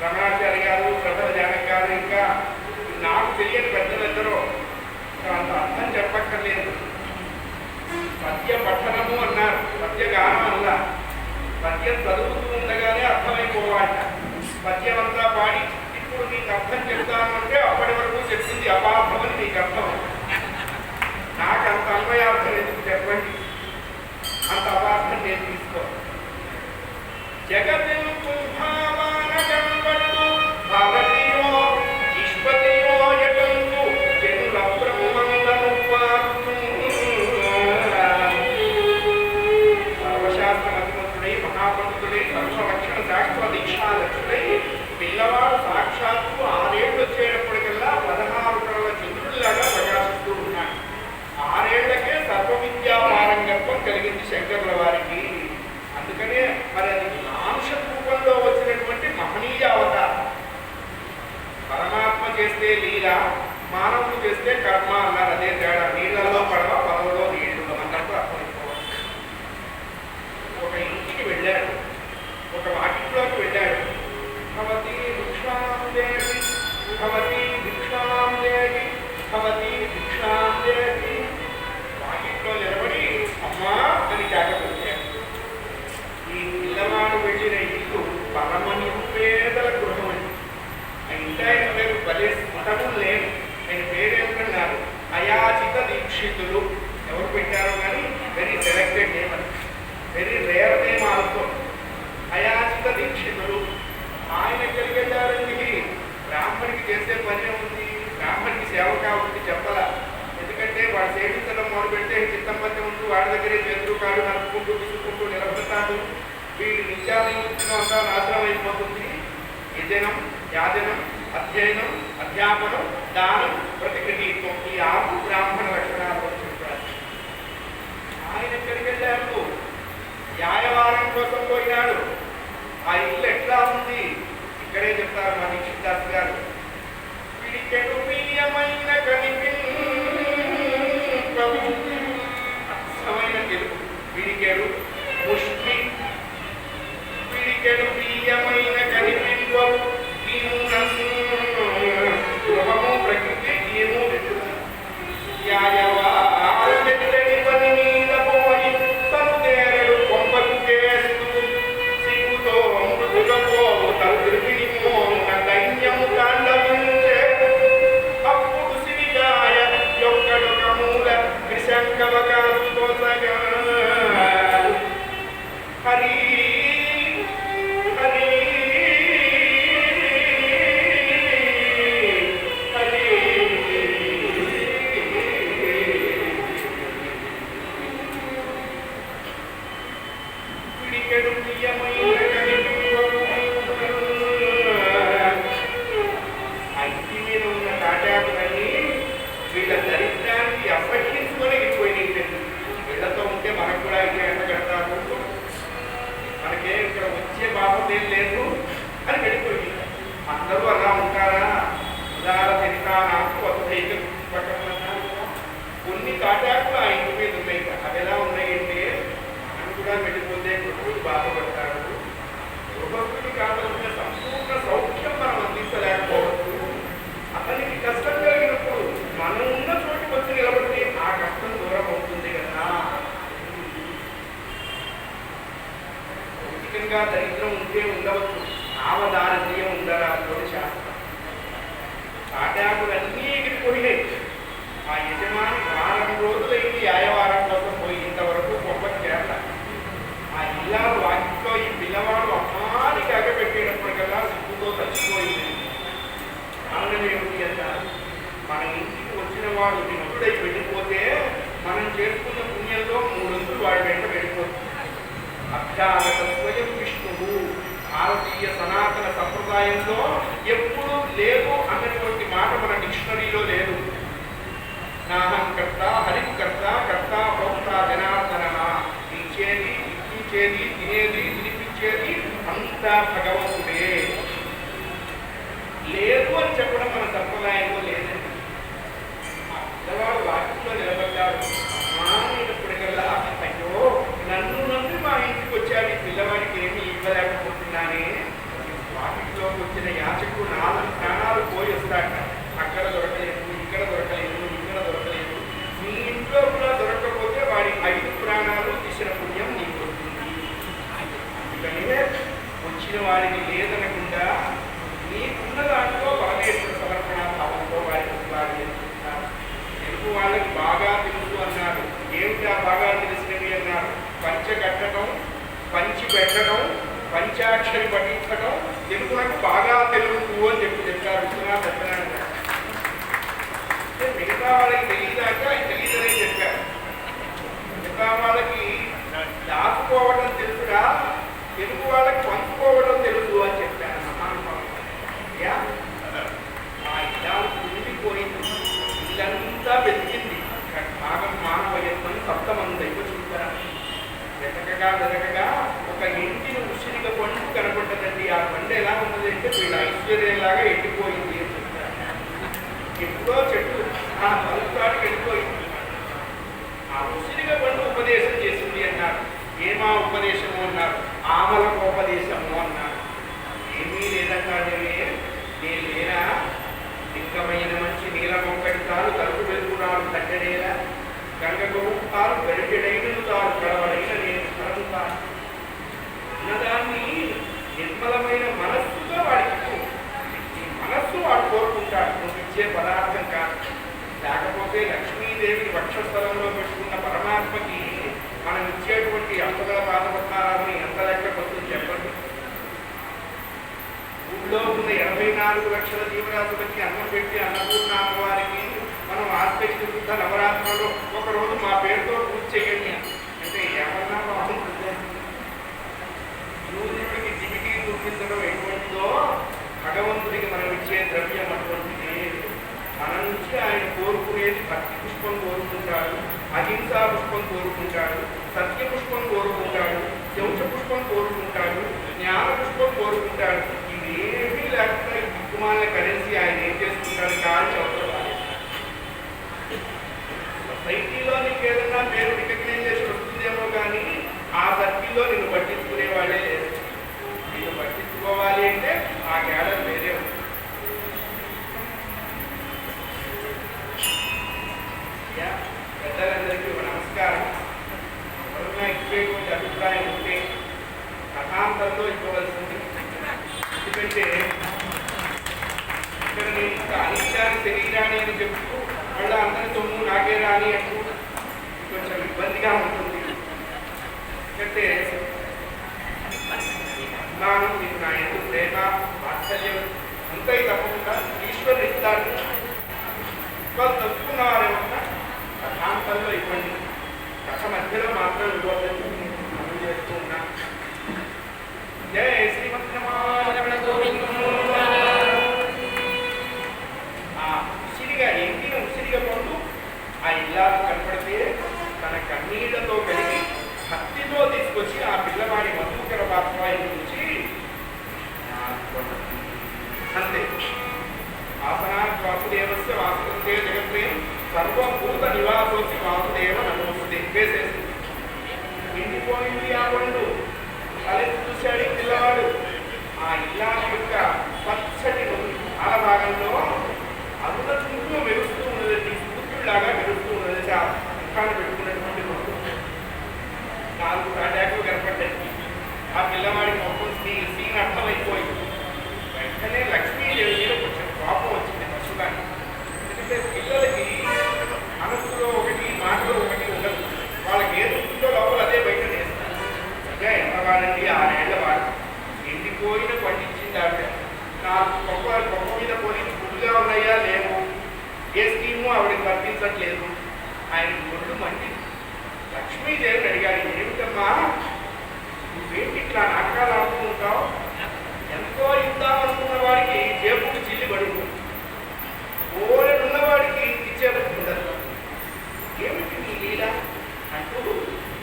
రమణాచార్య గారు, ప్రథమ జానక్ గారు, ఇంకా నాకు తెలియని పెద్దలందరూ అంత అర్థం చెప్పక్కర్లేదు. పద్య పఠనము అన్నారు, పద్య గానం అన్నా. పద్యం చదువుతూ ఉండగానే అర్థమైపోవాట. పద్యం అంతా పాడి ఇప్పుడు నీకు అర్థం చెప్తాను అంటే అప్పటి వరకు చెప్పింది అపార్థమని నీకు అర్థం. నాకు అంత అన్వయార్థం ఎందుకు చెప్పండి, అంత అపార్థం నేను తీసుకో. జగతి కుంభావాన కనబడు భారతియో ఈశ్వతియో ఎటందు జనుల బ్రహ్మందను పాడు. సర్వశాస్త్రమతిమంతుడై మహాపండితుడై సర్వలక్షణ శాస్త్ర దీక్షాలక్షుడై పిల్లవాడు సాక్షాత్తు 6 ఏళ్ళు వచ్చేటప్పటికల్లా 16 కళల చంద్రుడిలాగా ప్రకాశిస్తూ ఉన్నాడు. 6 ఏళ్లకే సర్వ విద్యా పారంగత్వం కలిగింది శంకరుల వారికి. అందుకనే మరి అది నాంశ రూపంలో వచ్చినటువంటి మహనీయ అవతారం. పరమాత్మ చేస్తే లీల, మానవుడు చేస్తే కర్మ అన్నారు. అదే తేడా. నీళ్లలో పడవ, పడవలో నీళ్లు అన్నట్టు అర్థమైపోవాలి. ఒక ఇంటికి వెళ్ళాడు, ఒక వాకిట్లోకి వెళ్ళాడు. భవతి భిక్షాం దేవి, భవతి భిక్షాం దేవి, భవతి భిక్షాం దేవి. వాకిట్లో నిలబడి అమ్మా అని జాగ్రత్త. ఈ పిల్లవాడు వెళ్ళిన ఇల్లు పరమ నిరుపేదల గృహం అండి. ఆ ఇంటి ఆయన పేరు భలే మఠము లేదు. ఆయన పేరేమిటన్నారు, అయాచిత దీక్షితులు. ఎవరు పెట్టారో కానీ వెరీ సెలెక్టెడ్ నేమ్ అని, very rare name also. Ayachita Dikshitulu. ఆయన ఎక్కడికి వెళ్ళారండి? బ్రాహ్మణికి చేసే పని ఉంది, బ్రాహ్మణికి సేవ కాబట్టి చెప్పాల. ఎందుకంటే వాడు సేవించడం మొదలు పెడితే చిత్తమ్మతి ఉంటూ వాడి దగ్గరే చేతులు కాడు నడుపుకుంటూ తీసుకుంటూ నిలబడతాడు. వీడి నిత్యానిత్యం అంతా నాశనం అయిపోతుంది. యజనం, యాజనం, అధ్యయనం, అధ్యాపనం, దానం, ప్రతిగృహీత్వం, ఈ 6 బ్రాహ్మణ లక్షణాలు చెప్పారు. ఆయన ఎక్కడికి వెళ్ళారు? న్యాయవారం కోసం పోయినాడు. ఆ ఇల్లు ఎట్లా ఉంది ఇక్కడే చెప్తారు మా దీక్షితాస్ గారు. పిడికెడు బియ్యమైన అర్థమైన తెలుగు. పిడికెడు ముష్టి, పిడికెడు బియ్యమైన కనిపించవు. గృహము ప్రకృతి ఏమో యాయవాడి పని మీద పోయి తనుదేరడు కొంపకు కేస్తూ సిగ్గుతో మృదుగా పోవు తరుపిడి మోన దైన్యము తాండవించే. అప్పుడు సిరిగాయ యొక్కడొక మూల విశంకవకాలు తోసగా హరి హరి వీళ్ళ దరిద్రానికి అసహించుకొని వెళ్ళిపోయింది. వీళ్ళతో ఉంటే మనకు కూడా ఇదే ఎంత కడతారు, మనకే ఇక్కడ వచ్చే బాబు ఏం లేదు అని వెళ్ళిపోయింది. అందరూ అలా ఉంటారా? ఉదార చరితానాకు వసైక పక్కన కొన్ని తాటాకులు ఆ ఇంటి మీద ఉన్నాయి. అవి ఎలా ఉన్నాయంటే కూడా వెళ్ళిపోతే గృహస్థుడు బాధపడతాడు. గృహస్థుడికి కావలసిన సంపూర్ణ సౌఖ్యం మనం అందించలేకపోవచ్చు. అతనికి కష్టం కలిగినప్పుడు మనం ఉన్న చోటుకి వచ్చి నిలబడితే ఆ కష్టం దూరం అవుతుంది కదా. భౌతికంగా దరిద్రం ఉంటే ఉండవచ్చు, నామదారిద్ర్యం ఉండరాదు శాస్త్రం. తాటాకులన్నీ ఎగిరిపోయినాయి. ఆ యజమాని వారం రోజులైంది యాయవారం కోసం పోయి ఇంతవరకు గొప్పకి చేరల. ఆ ఇల్లాలు వాకిట్లో ఈ పిల్లవాడు అమ్మాని కాగపెట్టేటప్పటికల్లా సిగ్గుతో చచ్చిపోయింది. కారణం ఏమిటి అన్నారు, మన ఇంటికి వచ్చిన వాడు నిష్ఠుడై వెళ్ళిపోతే మనం చేసుకున్న పుణ్యంలో 3 వంతులు వాడి వెంట వెళ్ళిపోతుంది. అభ్యాగత స్వయం విష్ణువు భారతీయ సనాతన సంప్రదాయంలో ఎప్పుడూ లేదు అన్నటువంటి మాట మన డిక్షనరీలో లేదు. నాహంకర్త హరికర్త కర్త భోక్త జనార్దన, ఇచ్చేది ఇప్పించేది తినేది తినిపించేది అంతా భగవంతుడే. లేదు అని చెప్పడం మన సంప్రదాయంలో లేదండి. ఆ పిల్లవాడు వాక్యంలో నిలబడ్డాడు. అనేటప్పటికల్లా అయ్యో నన్ను నమ్మి మా ఇంటికి వచ్చాడు, ఈ పిల్లవాడికి ఏమీ ఇవ్వలేకపోతున్నానే. వాకిట్లోకి వచ్చిన యాచకుడు 4 ప్రాణాలు పోయి వస్తాక అక్కడ దొరకలేదు, ఇక్కడ దొరకలేదు, ఇక్కడ దొరకలేదు. మీ ఇంట్లో కూడా దొరకకపోతే వాడి 5 ప్రాణాలు తీసిన పుణ్యం నీకు వస్తుంది. అందుకనే వచ్చిన వాడికి లేదనకుండా నీకున్న దాంట్లో పరమేశ్వర సమర్పణ భావంతో వాడికి చేసుకుంటారు. తెలుగు వాళ్ళకి బాగా తెలుసు అన్నారు. ఏమిటా బాగా తెలిసినవి అన్నారు, పంచ కట్టడం, పంచి పెట్టడం, పంచాక్షరి పఠించడం తెలుగు నాకు బాగా తెలుగు అని చెప్పారు. మిగతా వాళ్ళకి తెలియదాక తెలియదని చెప్పారు. మిగతా వాళ్ళకి దాచుకోవడం తెలుసురా, తెలుగు వాళ్ళకి పంచుకోవడం తెలుసు అని చెప్పారు. ఆ ఇల్లాలు కుమిలిపోయింది, ఇల్లంతా వెతికింది. భాగం మానవయత్వం 7 మంది చూపారు. వెతకగా ఒక ఇంటిని ఉసిరిగ పండు కనపడ్డదండి. ఆ పండు ఎలా ఉన్నది అంటే వీళ్ళ ఐశ్వర్యంలాగా ఎండిపోయింది అని చెప్తారు. ఎప్పుడో చెట్టు ఆ పలుకాడికి వెళ్ళిపోయింది. ఆ ఉసిరిగ పండు ఉపదేశం చేసింది అన్నారు. ఏమా ఉపదేశము అన్నారు, ఆమలకు ఉపదేశము అన్నారు. ఏమీ లేదన్నాడే, నేను లేనా లింగమైన మంచి నీల మొక్కడి తాను తలుపు వెలుగురాలు తగ్గడేలా, గంగకు తాను గరిటెడైనను తాను కడవడైన నేను కలుగుతాను. ఉన్నదాన్ని నిర్మలమైన మనస్సుతో వాడికి ఈ మనస్సు వాడు కోరుకుంటాడు. నువ్వు ఇచ్చే పదార్థం కాదు. లేకపోతే లక్ష్మీదేవిని వక్షస్థలంలో పెట్టుకున్న పరమాత్మకి మనం ఇచ్చేటువంటి అంతగల పాదపద్మారాన్ని ఎంత లెక్కకొస్తుంది చెప్పండి. ఊళ్ళో ఉన్న 84 లక్షల జీవరాశులకి అన్నం పెట్టి అన్నపూర్ణ అమ్మవారికి మనం ఆశ్రయించుకుంటా నవరాత్రులలో ఒకరోజు మా పేరుతో పూజ చేయండి అంటే ఏమన్నా బాగుంటుంది. సూర్యుడికి దివికి చూపించడం ఎటువంటిదో భగవంతుడికి మనం ఇచ్చే ద్రవ్యం అటువంటిది. మన నుంచి ఆయన కోరుకునేది భక్తి పుష్పం కోరుకుంటాడు, అహింసా పుష్పం కోరుకుంటాడు, సత్య పుష్పం కోరుకుంటాడు, శౌచ పుష్పం కోరుకుంటాడు, జ్ఞాన పుష్పం కోరుకుంటాడు. ఇవేమీ లేకుండా ఈ దిక్కుమాల కరెన్సీ ఆయన ఏం చేసుకుంటాడు, కాల్చి అవసరం. సొసైటీలో నీకు ఏదన్నా పేరు రికగ్నైజేషన్ వస్తుందేమో కానీ ఆ సర్కిల్లో నిన్ను పట్టించుకునేవాడే లేదు. నిన్ను పట్టించుకోవాలి అంటే ఆ క్యాడర్ వేరే ఉంది. పెద్దలందరికీ ఒక నమస్కారం. ఎవరైనా ఇచ్చేటువంటి అభిప్రాయం ఉంటే కథాంతంలో ఇవ్వవలసింది. ఎందుకంటే ఇక్కడ నేను ఇంకా అనిత్యాన్ని శరీరాన్ని అని చెప్తూ మళ్ళీ అందరి సొమ్ము నాకే రాని అంటూ కొంచెం ఇబ్బందిగా ఉంటుంది. ఎందుకంటే అభిమానం, మీకు నా ఎందుకు ప్రేమ వాత్సల్యం అంతా తప్పకుండా ఈశ్వరుడు ఇస్తాడు. వాళ్ళు తప్పుకున్న వారేమన్నా కథాంతంలో ఇవ్వండి, కథ మధ్యలో మాత్రం ఇవ్వద్దని మనం చేస్తూ ఉన్నాం. జై శ్రీమన్నారాయణ గోవింద. ఆ ఉసిరిగా ఎండిన ఉసిరిగా పండు ఆ ఇల్లాలు కనపడితే తన కన్నీళ్లతో కలిగి భక్తితో తీసుకొచ్చి ఆ పిల్లవాడి మధుకర పాత్రాన్ని నుంచి అంతే. ఆసనాత్ వాసుదేవస్య వాసుదే జగత్రేయం సర్వభూత నివాసోసి వాసుదేవ నమోస్తుతే వేసేసి ఎండిపోయింది. వాడండి, 6 ఏళ్ల వాడు. ఎండిపోయిన పండించింది ఆవిడ. నాకు కొమ్మ మీద పోయి ఫుల్గా ఉన్నాయా లేవు, ఏ స్కీము ఆవిడకి వర్తించట్లేదు. ఆయన ఒళ్ళు మండి లక్ష్మీదేవిని అడిగాడు, ఏమిటమ్మా నువ్వేంటి ఇట్లా నాటకాలు ఆడుతూ ఉంటావు? ఎంతో ఇద్దామనుకున్న వాడికి జేబుకు చిల్లి పడుకు, ఓడనున్నవాడికి ఇచ్చేటట్టు ఉండదు. ఏమిటి నీ లీల అంటూ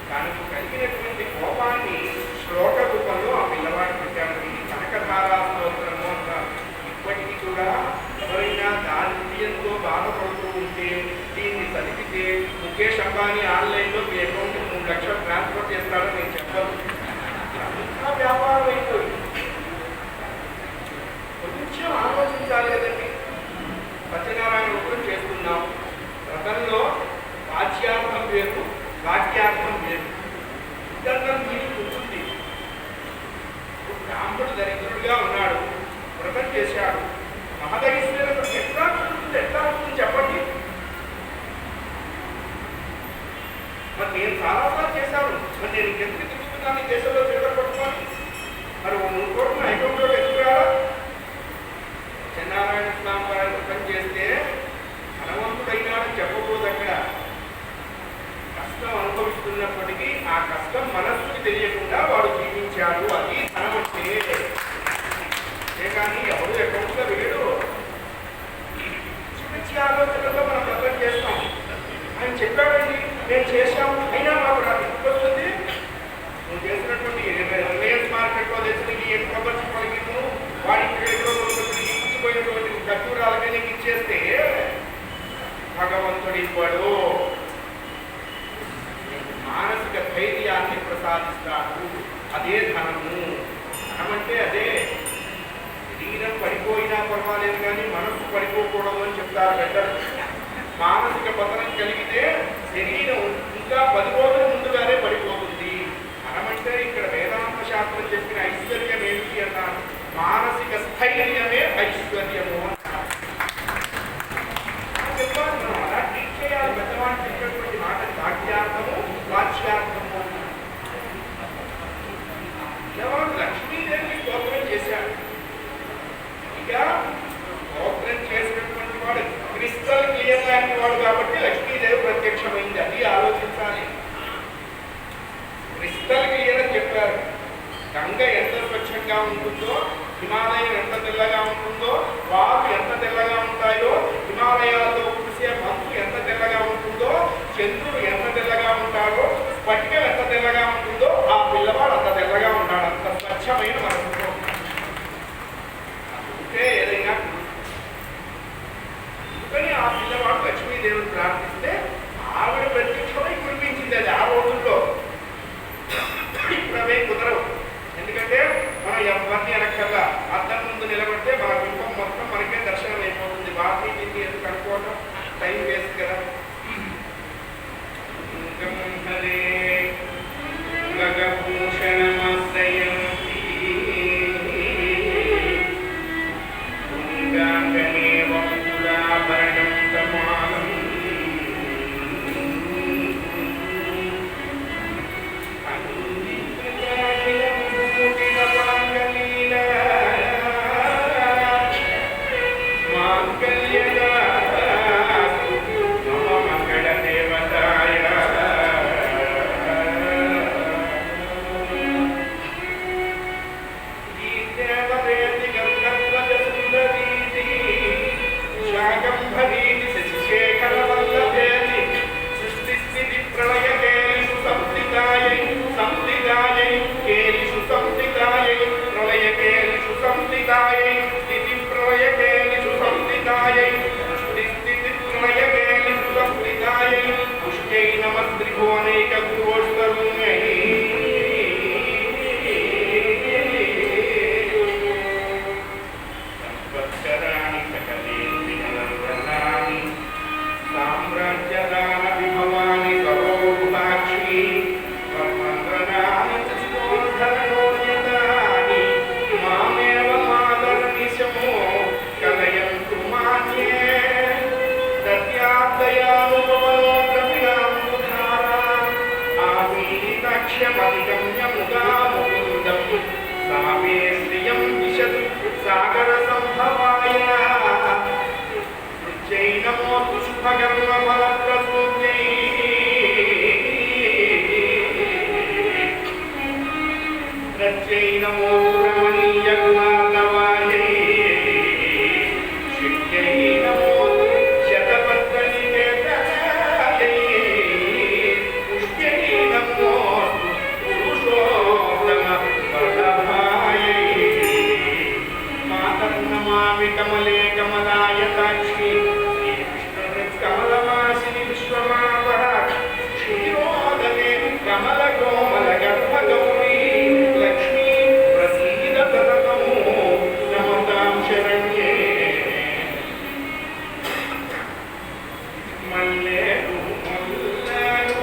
తనకు కలిగినటువంటి కోపాన్ని శ్లోక రూపంలో ఆ పిల్లవాడు పెట్టాడు. ఇది కనకధారా స్తోత్రము అంటారు. ఇప్పటికీ కూడా ఎవరైనా దారిద్ర్యంతో బాధపడుతూ ఉంటే దీన్ని చదివితే ముఖేష్ అంబానీ ఆన్లైన్లో మీ అకౌంట్కి 3 లక్షలు ట్రాన్స్ఫర్ చేస్తాడని నేను చెప్పను. అంతా వ్యాపారం అయిపోయింది. కొంచెం ఆలోచించాలి కదండి. సత్యనారాయణ వ్రతం చేస్తున్నాం. వ్రతంలో వాచ్యార్థం వేరు, వాక్యార్థం వేరు. ఇద్దర్థం మీకు గుర్తుంది. బ్రాహ్మణుడు దరిద్రుడిగా ఉన్నాడు, వ్రతం చేశాడు. మహదైశ్వర్యం ఎట్లా ఉంటుంది చెప్పండి. మరి నేను చాలాసార్లు చేశాను, మరి నేను ఎందుకు తిరుగుతున్నాను ఈ దేశంలో తిరగబడుతున్నాను? మరి 3 కోట్లు నా అకౌంట్లో ఎందుకు రాలా? సత్యనారాయణ స్వామి వారి వ్రతం చేస్తే ధనవంతుడైనాడని చెప్పకూడదు. అక్కడ కష్టం అనుభవిస్తున్నప్పటికీ ఆ కష్టం మనస్సుకి తెలియకుండా వాడు జీవించాడు. అది ధనమంటే. కానీ ఎవరు అకౌంట్లో వేయడు. చిన్న ఆలోచనలో మనం వ్రతం చేస్తాం. ఆయన చెప్పాడండి, నేను చేశాము, అయినా మాకు రాదు. వస్తుంది నువ్వు చేసినటువంటి రిలయన్స్ మార్కెట్లో తెచ్చిన ఈ కొబ్బరి చిప్పలకి వాడికి ఇచ్చిపోయినటువంటి ఖర్జూరాలకి నీకు ఇచ్చేస్తే భగవంతుడి వాడు మానసిక ధైర్యాన్ని ప్రసాదిస్తాడు. అదే ధనము. ధనం అంటే అదే. శరీరం పడిపోయినా పర్వాలేదు కానీ మనస్సు పడిపోకూడదు అని చెప్తారు పెద్దలు. మానసిక పతనం కలిగితే శరీరం ఇంకా 10 రోజుల ముందుగానే పడిపోతుంది. ధనమంటే ఇక్కడ వేదాంత శాస్త్రం చెప్పిన ఐశ్వర్యం ఏమిటి అన్నారు? మానసిక స్థైర్యమే ఐశ్వర్యము అన్నారు. చెప్పాలి మనం అలా ట్రీట్ చేయాలి. పెద్దవాళ్ళు చెప్పినటువంటి మాట వాక్యార్థము, వాచ్యార్థము. పిల్లవాడు లక్ష్మీదేవిని స్తోత్రం చేశాడు. ఇక స్తోత్రం చేసినటువంటి వాడు క్రిస్టల్ క్లియర్ లాంటి వాడు కాబట్టి లక్ష్మీదేవి ప్రత్యక్షమైంది. అది ఆలోచించాలి. క్రిస్టల్ క్లియర్ అని చెప్పారు. గంగ ఎంత స్వచ్ఛంగా ఉంటుందో, హిమాలయం ఎంత తెల్లగా ఉంటుందో, వారు ఎంత తెల్లగా ఉంటాయో, హిమాలయాల్లో కురిసే మంచు ఎంత తెల్లగా ఉంటుందో, చంద్రుడు ఎంత తెల్లగా ఉంటాడో, స్ఫటికం ఎంత తెల్లగా ఉంటుందో, ఆ పిల్లవాడు అంత తెల్లగా ఉంటాడు. అంత స్వచ్ఛమైన మనసుతో ఉంటే ఏదైనా. అందుకని ఆ పిల్లవాడు లక్ష్మీదేవిని ప్రార్థిస్తే ఆవిడ ప్రత్యక్షమై కురిపించింది. అది ఆ రోజుల్లో. ఇప్పుడు అవే కుదరవు. ఎందుకంటే మనం ఎవరిని అనక్కర్లా. అద్దం ముందు నిలబడితే మన బింబం మొత్తం మనకే దర్శనం అయిపోతుంది. బాగా దీన్ని ఎందుకు అనుకోవడం టైం వేస్ట్ కదా. నృత్యై నమో రమణీయ గుణార్ణవాయై శిష్యై నమో శతపత్రనికేతనాయై పుష్ప్యై నమో పురుషోత్తమ వల్లభాయై మాతర్నమామి కమలే కమలాయతాక్షి కమలమాసిని విశ్వమావహ క్షీరోదనే కమల కోమల గర్భగౌరీ లక్ష్మీ ప్రసీద సతతము నమతాం శరణ్యే మల్లేరు మల్లారు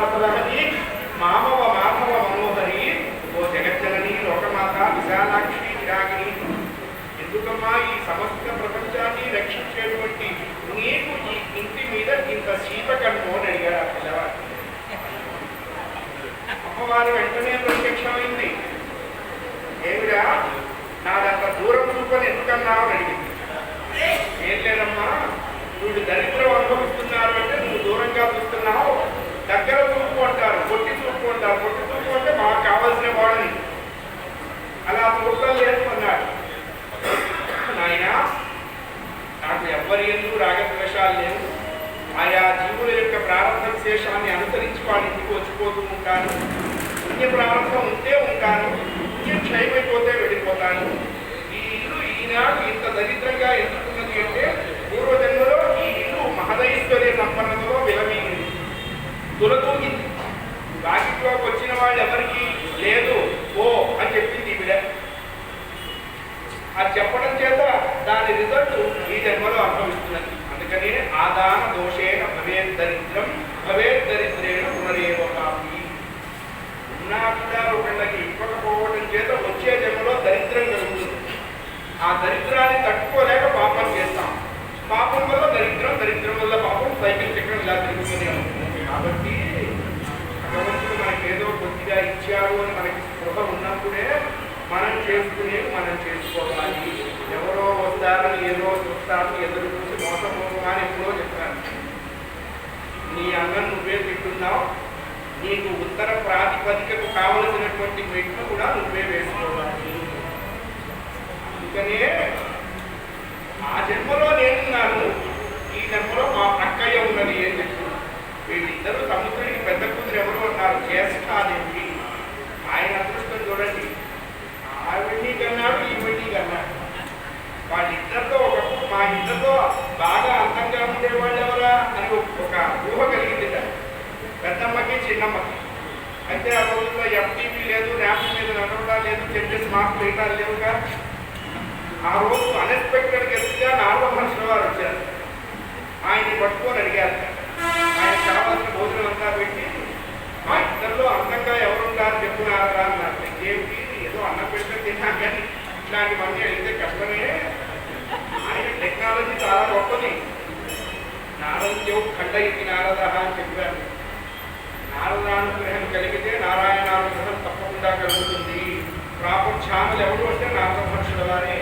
వల్లగనే మామవ మాధవ మనోహరి ఓ జగజ్జనని లోకమాత విశాలాక్షి విరాగిని ఎందుకమ్మా ఈ సమస్త ప్రపంచాన్ని రక్షించేటువంటి నీకు ఈ ఇంటి మీద ఇంత శీతకన్ను అని అడిగారు ఆ పిల్లవాడు. అమ్మవారు వెంటనే ప్రత్యక్షమైంది. ఏమిరా నాదంత దూరం చూపని ఎందుకన్నావు అని అడిగింది. ఏం లేదమ్మా, నువ్వు దరిద్రం అనుభవిస్తున్నారు అంటే నువ్వు దూరంగా చూస్తున్నావు. దగ్గర చూపు అంటారు, పొట్టి చూపు అంటారు. పొట్టి చూపు అంటే మాకు కావాల్సిన వాడని అలా చూడటం లేదు అన్నాడు. నాయన, నాకు ఎవ్వరి ఎందుకు రాగద్వేషాలు లేవు. ఆయా జీవుల యొక్క ప్రారంభ విశేషాన్ని అనుసరించి వాళ్ళ ఇంటికి వచ్చిపోతూ ఉంటాను. పుణ్య ప్రారంభం ఉంటే ఉంటాను, పుణ్యం క్షయమైపోతే వెళ్ళిపోతాను. ఈ ఇల్లు ఈనాడు ఇంత దరిద్రంగా ఎందుకున్నది అంటే పూర్వజన్మలో ఈ ఇల్లు మహదైశ్వర్య సంపన్నతలో విలమీగింది, తులతూగింది. వాకిట్లోకి వచ్చిన వాళ్ళు ఎవరికి లేదు ఓ అని చెప్పింది ఈవిడ. అది చెప్పడం చేత దాని రిజల్ట్ ఈ జన్మలో అనుభవిస్తున్నది. అందుకని ఆదాన దోషేణ భవేద్దరిద్రం భవేద్దరిద్రేణ పునరేవకామి. ఉన్నా కూడా ఒకళ్ళకి ఇవ్వకపోవడం చేత వచ్చే జన్మలో దరిద్రం కలుగుతుంది. ఆ దరిద్రాన్ని తట్టుకోలేక పాపం చేస్తాం. పాపం వల్ల దరిద్రం, దరిద్రం వల్ల పాపం, సైకిల్ చక్రం ఇలా తిరుగుతూనే ఉంటుంది. కాబట్టి భగవంతుడు మనకేదో కొద్దిగా ఇచ్చాడు అని మనకి స్పృహ ఉన్నప్పుడే మనం చేసుకునేవి మనం చేసుకోవాలి. ఎవరో వస్తారని ఏదో చూస్తారని ఎదురు చూసి మోసపోవని ఎప్పుడో చెప్పాను. నీ అన్నం నువ్వే తింటున్నావు, నీకు ఉత్తర ప్రాతిపదికకు కావలసినటువంటి మెట్లు కూడా నువ్వే వేసుకోవాలి. అందుకనే ఆ జన్మలో నేనున్నాను, ఈ జన్మలో మా అక్కయ్య ఉన్నది అని చెప్తున్నాను. వీళ్ళిద్దరూ సముద్రుడికి పెద్ద కూతురు ఎవరు అన్నారు, జ్యేష్ఠాదేవి. ఆయన అదృష్టం చూడండి, ఆ వెండి కన్నాడు, ఈ వెండి కన్నాడు. వాళ్ళిద్దరితో ఒకప్పుడు మా ఇద్దరితో బాగా అందంగా ఉండేవాళ్ళు ఎవరా అని ఒక ఊహ కలిగింది పెద్దమ్మకి చిన్నమ్మకి. అయితే ఆ రోజుల్లో FTP లేదు, ర్యాంప్ మీద నడవడం లేదు, జడ్జెస్ మార్క్స్ వేయటాలు లేవుగా. ఆ రోజు అన్ఎక్స్పెక్టెడ్ గెస్ట్గా నారద మహర్షుల వారు వచ్చారు. ఆయన్ని పట్టుకొని అడిగారు. ఆయన కావాల్సిన భోజనం అంతా పెట్టి, మా ఇద్దరిలో అందంగా ఎవరుంటారు చెప్పున్నారా అన్నారు. ఏమిటి ఏదో అన్నం పెట్టిన తిన్నా కానీ ఇట్లాంటివన్నీ అడిగితే కష్టమే. ఆయన టెక్నాలజీ చాలా గొప్పది. నారద్యో ఖండ ఇది నారద అని చెప్పారు. నారదానుగ్రహం కలిగితే నారాయణానుగ్రహం తప్పకుండా కలుగుతుంది. ప్రాపర్ ఛానల్ ఎవరు అంటే నారద మహర్షుల వారే.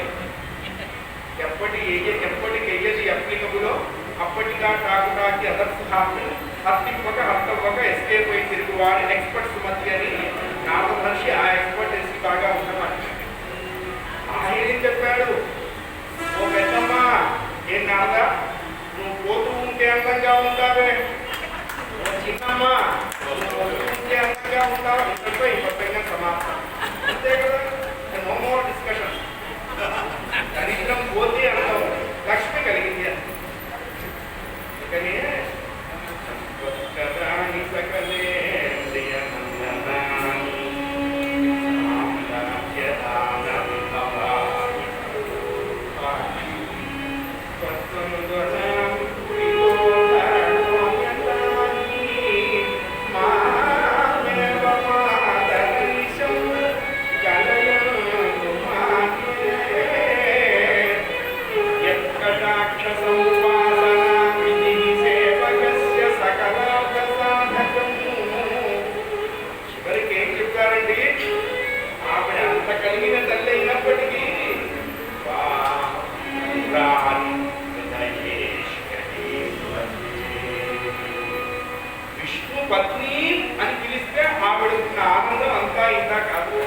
ఎప్పటికెయ్యది అప్లికబులో అప్పటిగా కాకుడాకి అదర్శహాన్ని హర్తింపక హర్తవ్వక ఎస్కేప్ అయి తిరుగువాడి ఎక్స్పర్ట్స్ మధ్య అని నారద మహర్షి ఆ ఎక్స్పర్టెన్సీ బాగా ఉన్నమాట. ఆయన ఏం చెప్పాడు, ఓ పెద్దమ్మ ఏం నారద నువ్వు పోతూ ఉంటే అందంగా ఉంటావే, చిన్నమ్మ నువ్వు ఉంటే అందంగా ఉంటావు, ఇద్దరిపై ఇప్పటికైనా సమాప్తం. అంతే కదా, నో మోర్ డిస్కషన్. దరిద్రం పోతే అర్థం లక్ష్మి కలిగింది. అందుకనే సకలే కలిగిన తల్లి అయినప్పటికీ విష్ణు పత్ని అని పిలిస్తే ఆవిడకున్న ఆనందం అంతా ఇంతా కాదు,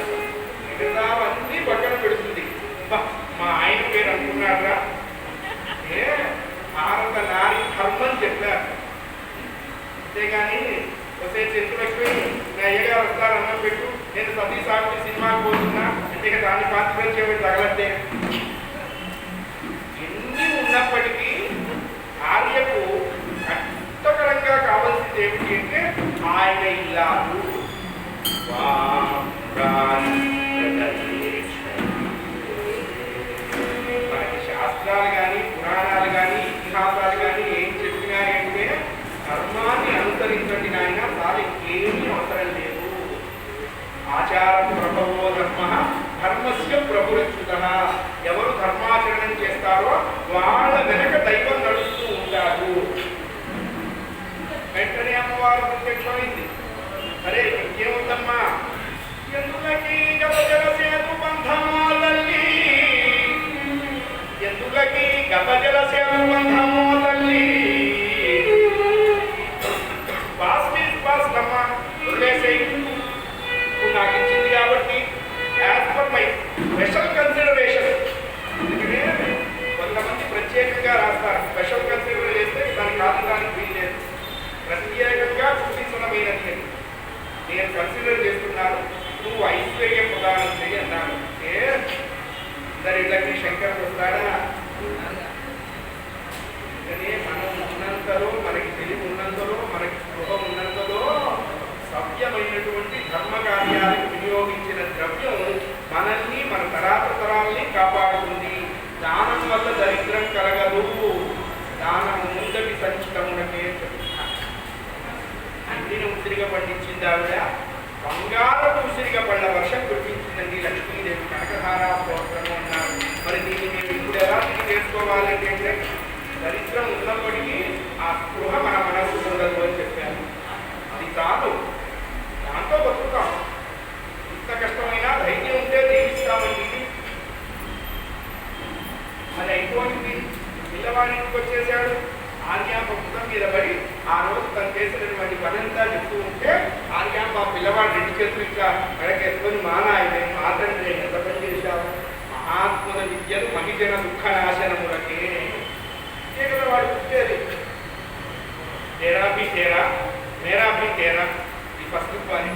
మిగతావన్నీ పక్కన పెడుతుంది. మా ఆయన పేరు అనుకున్నారా, భారత నారి ధర్మం చెప్పారు. అంతేగాని వస్తే చెంచులక్ష్మి నా అయ్యగారు వస్తారు అన్నం పెట్టు, నేను సతీ సాక్షి సినిమాకి పోతున్నా అంటే దాన్ని పాత్ర తగలద్దే. ఎన్ని ఉన్నప్పటికీ ఆర్యకు కష్టకరంగా కావాల్సింది ఏమిటి అంటే ఆయన ఇల్లాలు. మనకి శాస్త్రాలు కానీ పురాణాలు కానీ ఇతిహాసాలు కానీ ఏం చెప్పినా అంటే ధర్మాన్ని అనుసరించండి నాయన, చాలా ఏమీ అవసరం లేదు. ఆచార ప్రభవో ధర్మ ధర్మస్య ప్రభురచ్యుత. ఎవరు ధర్మాచరణం చేస్తారో వాళ్ళ వెనక దైవం నడుస్తూ ఉంటారు. వెంటనే అమ్మవారు ప్రత్యక్షమైంది. అరే ఇంకేముందమ్మా, ఎందుకీ గతజలసేతు బంధమో తల్లి, ఎందుకీ గతజలసేతు బంధమో తల్లి, అమ్మా వదిలేసేయి, నువ్వు నాకు ఇచ్చింది కాబట్టి as per my special consideration. అందుకనే కొంతమంది ప్రత్యేకంగా రాస్తారు, స్పెషల్ కన్సిడర్ చేస్తే దాన్ని కాదడానికి వీల్లేదు, ప్రత్యేకంగా సూచించడమైనది. నేను కన్సిడర్ చేస్తున్నాను, నువ్వు ఐశ్వర్యం ప్రదానం చేయి అన్నాను. ఇళ్ళకి శంకర్ వస్తాడా? అందుకనే మనం ఉన్నంతలో, మనకి తెలివి ఉన్నంతలో, మనకి స్పృహ ఉన్నంతలో సభ్యమైనటువంటి ధర్మ కార్యాలకు వినియోగించిన ద్రవ్యం మనల్ని, మన తరాతరాల్ని కాపాడుతుంది. దానం వల్ల దరిద్రం కలగదు. దానం ముందటి సంచితమునకే చెప్తున్నా. అన్నిని ఉసిరిగా పండించింది ఆవిడ, బంగారపు ఉసిరిగా పళ్ళ వర్షం కురిపించిందండి లక్ష్మీదేవి. కనకధారా స్తోత్రము అన్నారు. మరి దీన్ని మేము ఇప్పుడు ఎలా చేసుకోవాలంటే దరిద్రం ఉన్నప్పటికీ ఆ స్పృహ మన మనస్సు ఉండదు అని చెప్పాను. అది చాలు, దాంతో బతుకుతాం. ఇంత కష్టమైనా ధైర్యం ఉంటే జీవిస్తామండి. అది అయిపోయింది. పిల్లవాడింటికి వచ్చేసాడు. ఆర్యాంబ ముఖం మీద పడి ఆ రోజు తను చేసినటువంటి పనంతా చెప్తూ ఉంటే ఆర్యాంబ ఆ పిల్లవాడు రెండు చేతులు ఇట్లా మెడకేసుకొని మానాయనే మాతండ్రి ఎంత పని చేశావు, మహాత్ముల విద్యను మహిజన దుఃఖ నాశనములకే కదా వాడు పుట్టేది. తేరా భీ తేరా మేరా భీ తేరా, ఈ ఫస్ట్ వారి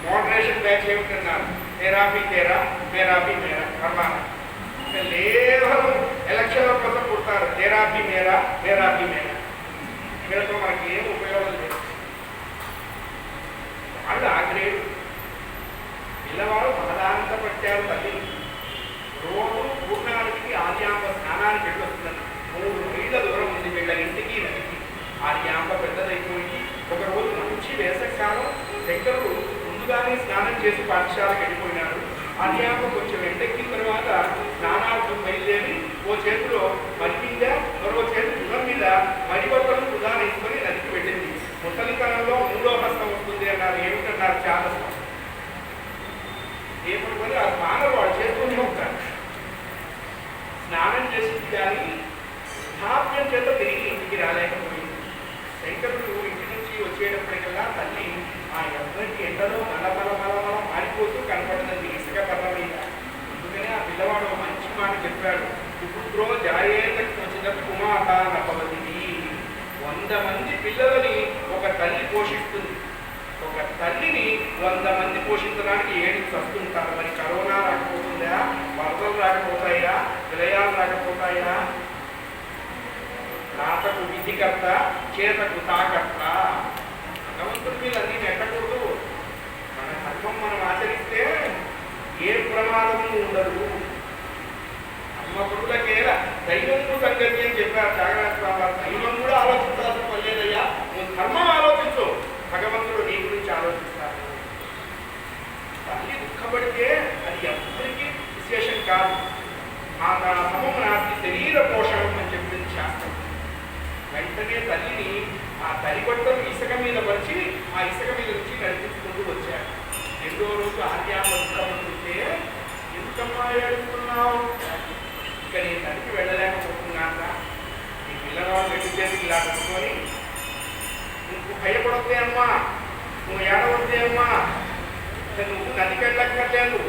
మోడరేషన్ బ్యాచ్ ఏమిటన్నారు, తేరా భీ తేరా మేరా భీ మేరా ప్రమాణ. లేవరు ఎలక్షన్ల కోసం పుడతారు, తేరా భీ మేరా మేరా భీ మేరా. వీళ్ళతో మనకి ఏం ఉపయోగం లేదు. వాళ్ళు ఆగ్రేడు. పిల్లవాడు మహదానందపడ్డారు తల్లిని. రోజు పూర్ణానికి ఆర్యాంబ స్నానానికి వెళ్ళొస్తుందని 3 మైళ్ళ దూరం ఉంది వీళ్ళ ఇంటికి నదికి. ఆర్యాంబ పెద్దదైపోయింది. ఒకరోజు మంచి వేసవికాలం, శంకరుడు ముందుగానే స్నానం చేసి పాఠశాలకు వెళ్ళిపోయినాడు. ఆర్యాంబ కొంచెం ఎండెక్కిన తర్వాత స్నానార్థం బయలుదేరి ఓ చేతిలో మడి మీద మరో చేతి గుణం మీద మడి బట్టలు వృధా వేసుకొని నదికి వెళ్ళింది. ముసలితనంలో 3వ హస్తం వస్తుంది అన్నారు. ఏమిటన్నారు? చాదస్తం. ఏమనుకొని ఆ స్నానం వాడు చేసుకుని ఉంటారు. స్నానం చేసింది కానీ వృద్ధాప్యం చేత తిరిగి ఇంటికి రాలేకపోయింది. శంకరుడు ఇంటి నుంచి వచ్చేటప్పటికల్లా తల్లి ఆ ఎవ్వరికి ఎండలో మలమల మారిపోతూ కనపడుతుంది ఇసుక పర్ల మీద. అందుకనే ఆ పిల్లవాడు మంచి మాట చెప్పాడు. పుత్రో జాయేతకు వచ్చిన కుమాత నపవతి. 100 మంది పిల్లలని ఒక తల్లి పోషిస్తుంది. ఒక తల్లిని 100 మంది పోషించడానికి ఏడికి వస్తుంటారు. మరి కరోనా రాకపోతుందా? వరదలు రాకపోతాయా? విలయాలు రాకపోతాయా? రాతకు విధికర్త, చేతకు తాకర్త. భగవంతుడి మీద అన్ని నెట్టకూడదు. మన ధర్మం మనం ఆచరిస్తే ఏ ప్రమాదము ఉండదు. ధర్మపురులకేలా దైవము సంగతి అని చెప్పారు త్యాగరాజ స్వామి. దైవం కూడా ఆలోచించాల్సిన పని లేదయ్యా, నువ్వు ధర్మం ఆలోచించు, భగవంతుడు నీ గురించి ఆలోచిస్తారు. తల్లి దుఃఖపడితే అది ఎవరికి విశేషం కాదు. ఆ సమం నాస్తి శరీర పోషణం అని చెప్పింది శాస్త్రం. వెంటనే తల్లిని ఆ తల్లిబట్టలు ఇసుక మీద పరిచి ఆ ఇసుక మీద నుంచి నడిపించుకుంటూ వచ్చాడు. 2వ రోజు ఆర్యాంబ దుఃఖపడుతుంటే, ఎందుకమ్మా ఏడుస్తున్నావు? ఇక నేను తల్లికి వెళ్ళలేకపోతున్నాను. నీ పిల్లవాడు వెళ్ళిపోయి ఇలా కట్టుకొని, నువ్వు భయపడొద్దే అమ్మా, నువ్వు ఏడవద్దే అమ్మా, నువ్వు నదికి వెళ్ళక్కర్లేదు,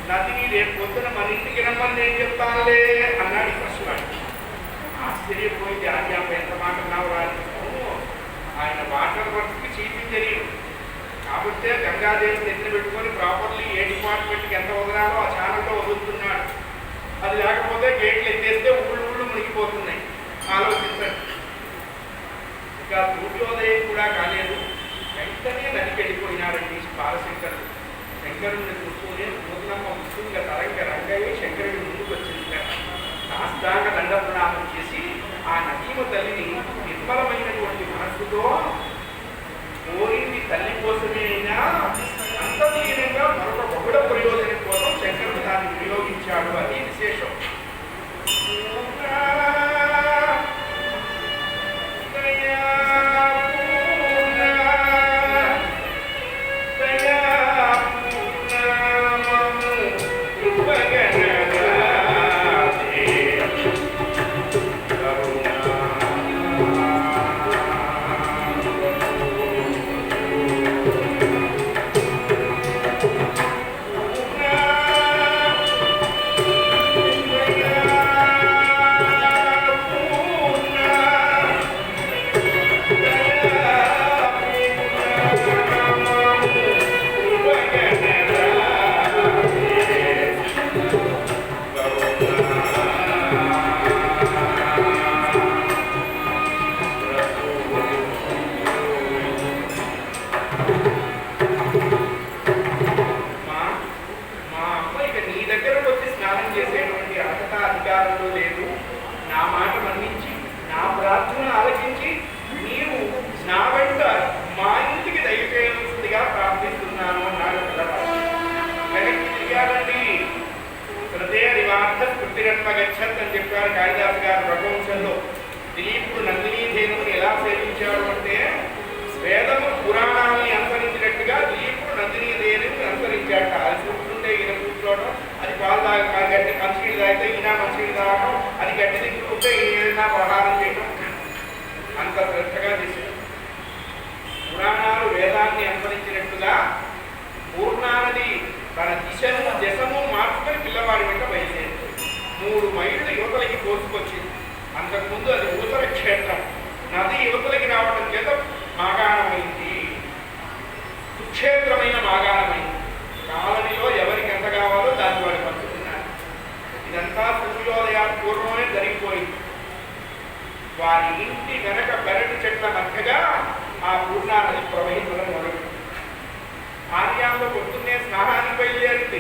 నదిని రేపు పొద్దున మన ఇంటికి రమ్మని నేను చెప్తానులే అన్నాడు పశువాడు. ఆశ్చర్యపోయింది ఆర్యాంబ. ఎంత మాట అన్నావు రాజు? ఆయన మాటల వరకు చీపి తెలియదు కాబట్టి గంగాదేవిని ఎత్తున పెట్టుకొని ప్రాపర్లీ ఏ డిపార్ట్మెంట్కి ఎంత వదలాలో ఆ ఛానల్లో వదులుతున్నాడు. అది లేకపోతే గేట్లు ఎత్తేస్తే ఊళ్ళు మునిగిపోతున్నాయి. ఆలోచించండి. ఇక సూర్యోదయం కూడా కాలేదు. వెంటనే నదికి వెళ్ళిపోయినారండి బాలశంకరుడు. శంకరుడిని చూస్తూనే పూర్ణమ్మ ఉత్తుంగ తరంగ రంగయ్య శంకరుడి ముందుకు వచ్చింది. సాష్టాంగ దండ ప్రణామం చేసి ఆ నదీమ తల్లిని నిర్మలమైనటువంటి మనస్సుతో కోరింది తల్లి కోసమే అయినా అంతర్లీనంగా మరొక బహుళ ప్రయోజనం కోసం శంకరుడు దాన్ని వినియోగించాడు. అది విశేషం. అని చెప్పారు కాళిదాసు గారు రఘువంశంలో. దిలీపుడు నందినీ దేనుని ఎలా సేవించాడు అంటే, వేదము పురాణాన్ని అనుసరించినట్టుగా దిలీపుడు నందినీ దేనుని అనుసరించాడు. అది చూస్తుంటే ఈయన కూర్చోవడం, అది పాలు గట్టి మంచినీళ్ళు తాగితే ఈయన మంచినీళ్ళు తాగడం, అది గట్టి దిగుతుంటే ఈయన ప్రహారం చేయడం, అంత శ్రద్ధగా చేశాడు. పురాణాలు వేదాన్ని అనుసరించినట్టుగా పూర్ణానది తన దశము మార్చుకొని పిల్లవాడి వెంట బయలుదేరింది. 3 మైళ్ళు యువతలకి కోసుకొచ్చింది. అంతకుముందు అది ఊతల క్షేత్రం. నది యువతలకి రావడం చేత మాగాణమైంది, సుక్షేత్రమైన మాగాణమైంది. కాలనీలో ఎవరికి ఎంత కావాలో దాన్ని వాడు పంచుతున్నారు. ఇదంతా సూర్యోదయానికి పూర్వమే జరిగిపోయింది. వారి ఇంటి వెనక పెరటి చెట్ల మధ్యగా ఆ పూర్ణానది ప్రవహించడం మొదలుపెట్టింది. ఆర్యాంలో పొద్దున్నే స్నానానికి బయలుదేరింది.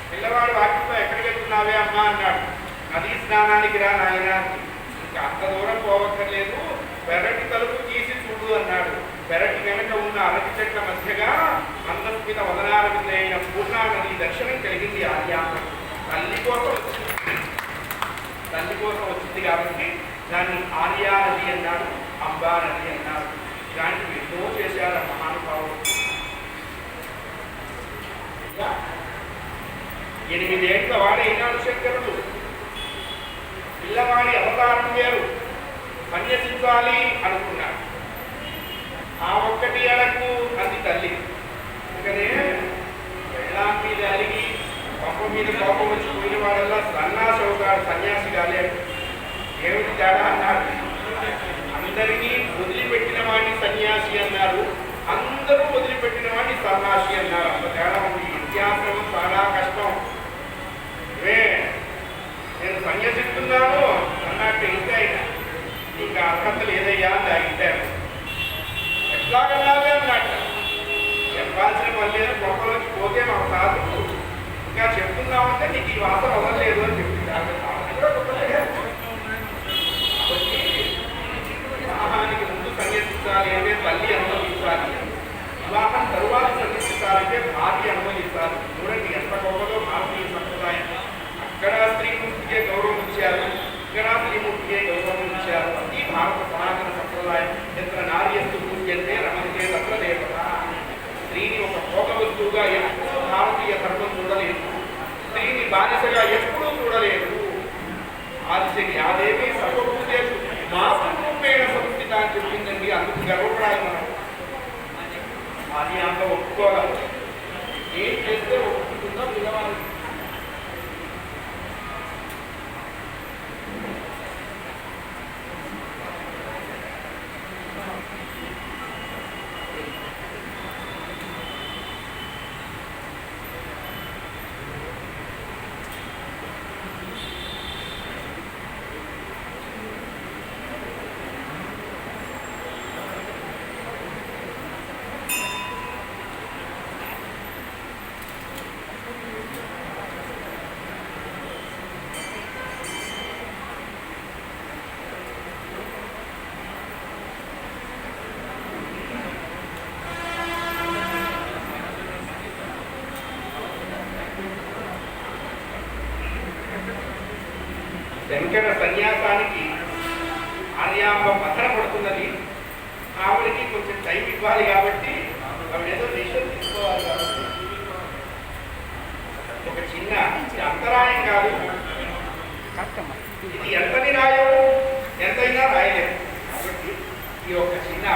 పిల్లవాడు వాకిట్లో ఎక్కడికి వెళ్తున్నావే అమ్మా అన్నాడు. నదీ స్నానానికి రా నాయన. ఇంకా అంత దూరం పోవక్కర్లేదు, పెరటి తలుపు తీసి చూడు అన్నాడు. పెరటి వెనక ఉన్న అరటి చెట్ల మధ్యగా అందస్మిత వదనారవింద అయిన పూర్ణా నది దర్శనం కలిగింది ఆర్యాంలో. తల్లి కోసం వచ్చింది కాబట్టి దాన్ని ఆర్యా నది అన్నాడు, అంబా నది అన్నాడు. ఇలాంటివి ఎన్నో చేశారు మహానుభావుడు. 8 ఏళ్ల వాడైనాడు శంకరుడు. పిల్లవాడి అవతారం వేరు, సన్యసించాలి అనుకున్నాడు. ఆ ఒక్కటి అడకు అంది తల్లి. అందుకనే వెళ్ళాం మీద అలిగి పంప మీద కోపం వచ్చి పోయిన వాడల్లా సన్నాసి అవుతాడు, సన్యాసి కాలేడు. ఏమిటి తేడా అన్నాడు. అందరినీ వదిలిపెట్టిన వాడిని సన్యాసి అన్నారు, అందరూ వదిలిపెట్టిన వాడిని సన్నాసి అన్నారు. అంత తేడా ఉంది. వ్యత్యాసం చాలా కష్టం. నేను సన్యసిస్తున్నాను అన్నట్టు ఇంకా ఇంకా అర్హత లేదయ్యా అని అడిగాను. ఎట్లాగన్నావే అన్నట్ట. చెప్పాల్సిన పని లేదు, గొప్పలోకి పోతే మాకు కాదు, ఇంకా చెప్తున్నామంటే నీకు ఈ వాసన వదలలేదు అని చెప్పింది. కాబట్టి వివాహానికి ముందు సన్యసించాలి అంటే తల్లి అనుమతించాలి, వివాహం తరువాత సన్యసించాలంటే భార్య అనుమతించాలి. చూడండి ఎంత గొప్పదో భారతీయ సంప్రదాయం. అక్కడ స్త్రీమూర్తికే గౌరవం ఇచ్చారు, ఇక్కడ స్త్రీమూర్తికే గౌరవం ఇచ్చారు. అది భారత సనాతన సంప్రదాయం. ఎత్ర నార్యస్తు పూజ్యంతే రమంతే తత్ర దేవత. స్త్రీని ఒక భోగ వస్తువుగా ఎప్పుడూ భారతీయ ధర్మం చూడలేదు, స్త్రీని బానిసగా ఎప్పుడూ చూడలేదు. ఆదిశక్తి ఆదేవి సర్వభూతేషు మాతృరూపేణ సంస్థిత అని చెప్పిందండి. అందుకు గర్వపడాలి మనం. అది అంత ఒప్పుకోగలరు. ఏం చేస్తే ఒప్పుకుంటుందో పిల్లవాళ్ళు. శంకర సన్యాసానికి ఆర్యాంబ పథన పడుతున్నది. ఆవిడకి కొంచెం టైం ఇవ్వాలి కాబట్టి ఆవిడ ఏదో డిసిషన్ తీసుకోవాలి కాబట్టి ఒక చిన్న అంతరాయం కాదు. ఇది ఎంతని రాయవు, ఎంతైనా రాయలేదు. కాబట్టి ఈ ఒక చిన్న